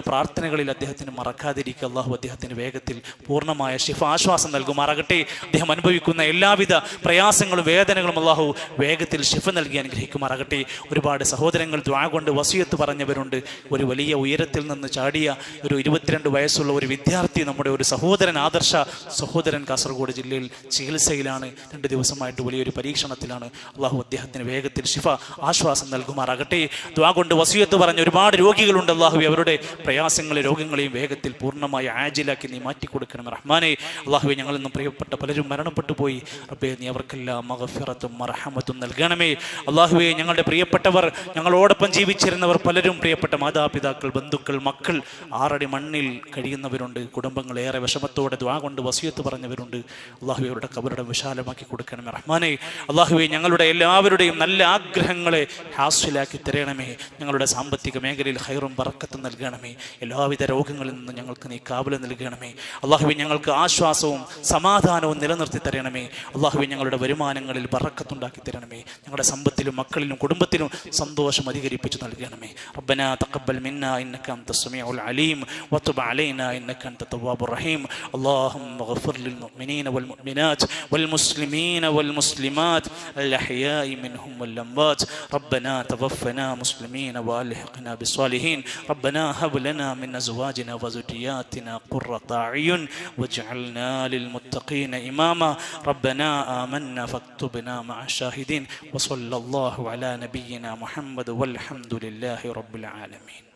പ്രാർത്ഥനകളിൽ അദ്ദേഹത്തിന് മറക്കാതിരിക്കുക. അള്ളാഹു അദ്ദേഹത്തിന് വേഗത്തിൽ പൂർണ്ണമായ ശിഫ ആശ്വാസം നൽകുമാറാകട്ടെ. അദ്ദേഹം അനുഭവിക്കുന്ന എല്ലാവിധ പ്രയാസങ്ങളും വേദനകളും അള്ളാഹു വേഗത്തിൽ ശിഫ നൽകി അനുഗ്രഹിക്കുമാറാകട്ടെ. ഒരുപാട് സഹോദരങ്ങൾ ദുആ കൊണ്ട് വസിയത്ത് പറഞ്ഞവരുണ്ട്. ഒരു വലിയ ഉയരത്തിൽ നിന്ന് ചാടിയ ഒരു 22 വയസ്സുള്ള ഒരു വിദ്യാർത്ഥി, നമ്മുടെ ഒരു സഹോദരൻ, ആദർശ സഹോദരൻ, കാസർഗോഡ് ജില്ലയിൽ ചികിത്സയിലാണ്. 2 ദിവസമായിട്ട് വലിയൊരു പരീക്ഷണത്തിലാണ്. അള്ളാഹു അദ്ദേഹത്തിന് വേഗത്തിൽ ശിഫ ആശ്വാസം നൽകുമാറാകട്ടെ. ദുആ കൊണ്ട് വസിയത്ത് പറഞ്ഞ ഒരുപാട് രോഗികളുണ്ട്. അള്ളാഹു അവരുടെ പ്രയാസങ്ങളെ രോഗങ്ങളെയും വേഗത്തിൽ പൂർണ്ണമായി ആജിലാക്കി നീ മാറ്റിക്കൊടുക്കണം റഹ്മാനെ. അള്ളാഹുവെ, ഞങ്ങളിൽ നിന്നും പ്രിയപ്പെട്ട പലരും മരണപ്പെട്ടു പോയി. റബ്ബേ, നീ അവർക്കെല്ലാം മഗ്ഫിറത്തും മർഹമത്തും നൽകണമേ. അള്ളാഹുവെ, ഞങ്ങളുടെ പ്രിയപ്പെട്ടവർ, ഞങ്ങളോടൊപ്പം ജീവിച്ചിരുന്നവർ പലരും, പ്രിയപ്പെട്ട മാതാപിതാക്കൾ, ബന്ധുക്കൾ, മക്കൾ 6 അടി മണ്ണിൽ കഴിയുന്നവരുണ്ട്. കുടുംബങ്ങൾ ഏറെ വിഷമത്തോടെ ദുആ കൊണ്ട് വസിയത്ത് പറഞ്ഞവരുണ്ട്. അള്ളാഹുവെ, അവരുടെ ഖബറുടെ വിശാലമാക്കി കൊടുക്കണമേ റഹ്മാനെ. അള്ളാഹുവെ, ഞങ്ങളുടെ എല്ലാവരുടെയും നല്ല ആഗ്രഹങ്ങളെ ഹാസിലാക്കി തരണമേ. ഞങ്ങളുടെ സാമ്പത്തിക മേഖലയിൽ ഖൈറും ബറക്കത്തും നൽകണമേ. എല്ലാവിധ രോഗങ്ങളിൽ നിന്ന് ഞങ്ങൾക്ക് നീ കാവൽ നൽകണമേ. അള്ളാഹുവെ, ഞങ്ങൾക്ക് ആശ്വാസവും സമാധാനവും നിലനിർത്തി തരണമേ. അള്ളാഹുവെ, ഞങ്ങളുടെ വരുമാനങ്ങളിൽ ബറക്കത്തുണ്ടാക്കി തരണമേ. ഞങ്ങളുടെ സമ്പത്തിലും മക്കളിലും കുടുംബത്തിലും സന്തോഷം അധികരിപ്പിച്ചു നൽകണമേ. റബ്ബനാ തഖബ്ബൽ മിന്നാ ഇന്നക അൻതസ് സമീഉൽ അലീം വതുബ് അലൈനാ ഇന്നക അൻത തവ്വാബുർ റഹീം. അല്ലാഹുമ്മ ഗ്ഫിർ ലിൽ മുഅ്മിനീന വൽ മുഅ്മിനാത്ത് വൽ മുസ്ലിമീന വൽ മുസ്ലിമാത്ത് അൽ അഹ്യാഇ മിൻഹും വൽ അംവാത്ത്. റബ്ബനാ തവഫനാ മുസ്ലിമീന വഅൽഹിഖ്നാ ബിസ്സാലിഹീൻ. ربنا هب لنا من أزواجنا وذرياتنا قرة أعين واجعلنا للمتقين إماما. ربنا آمنا فاكتبنا مع الشاهدين. وصلى الله على نبينا محمد والحمد لله رب العالمين.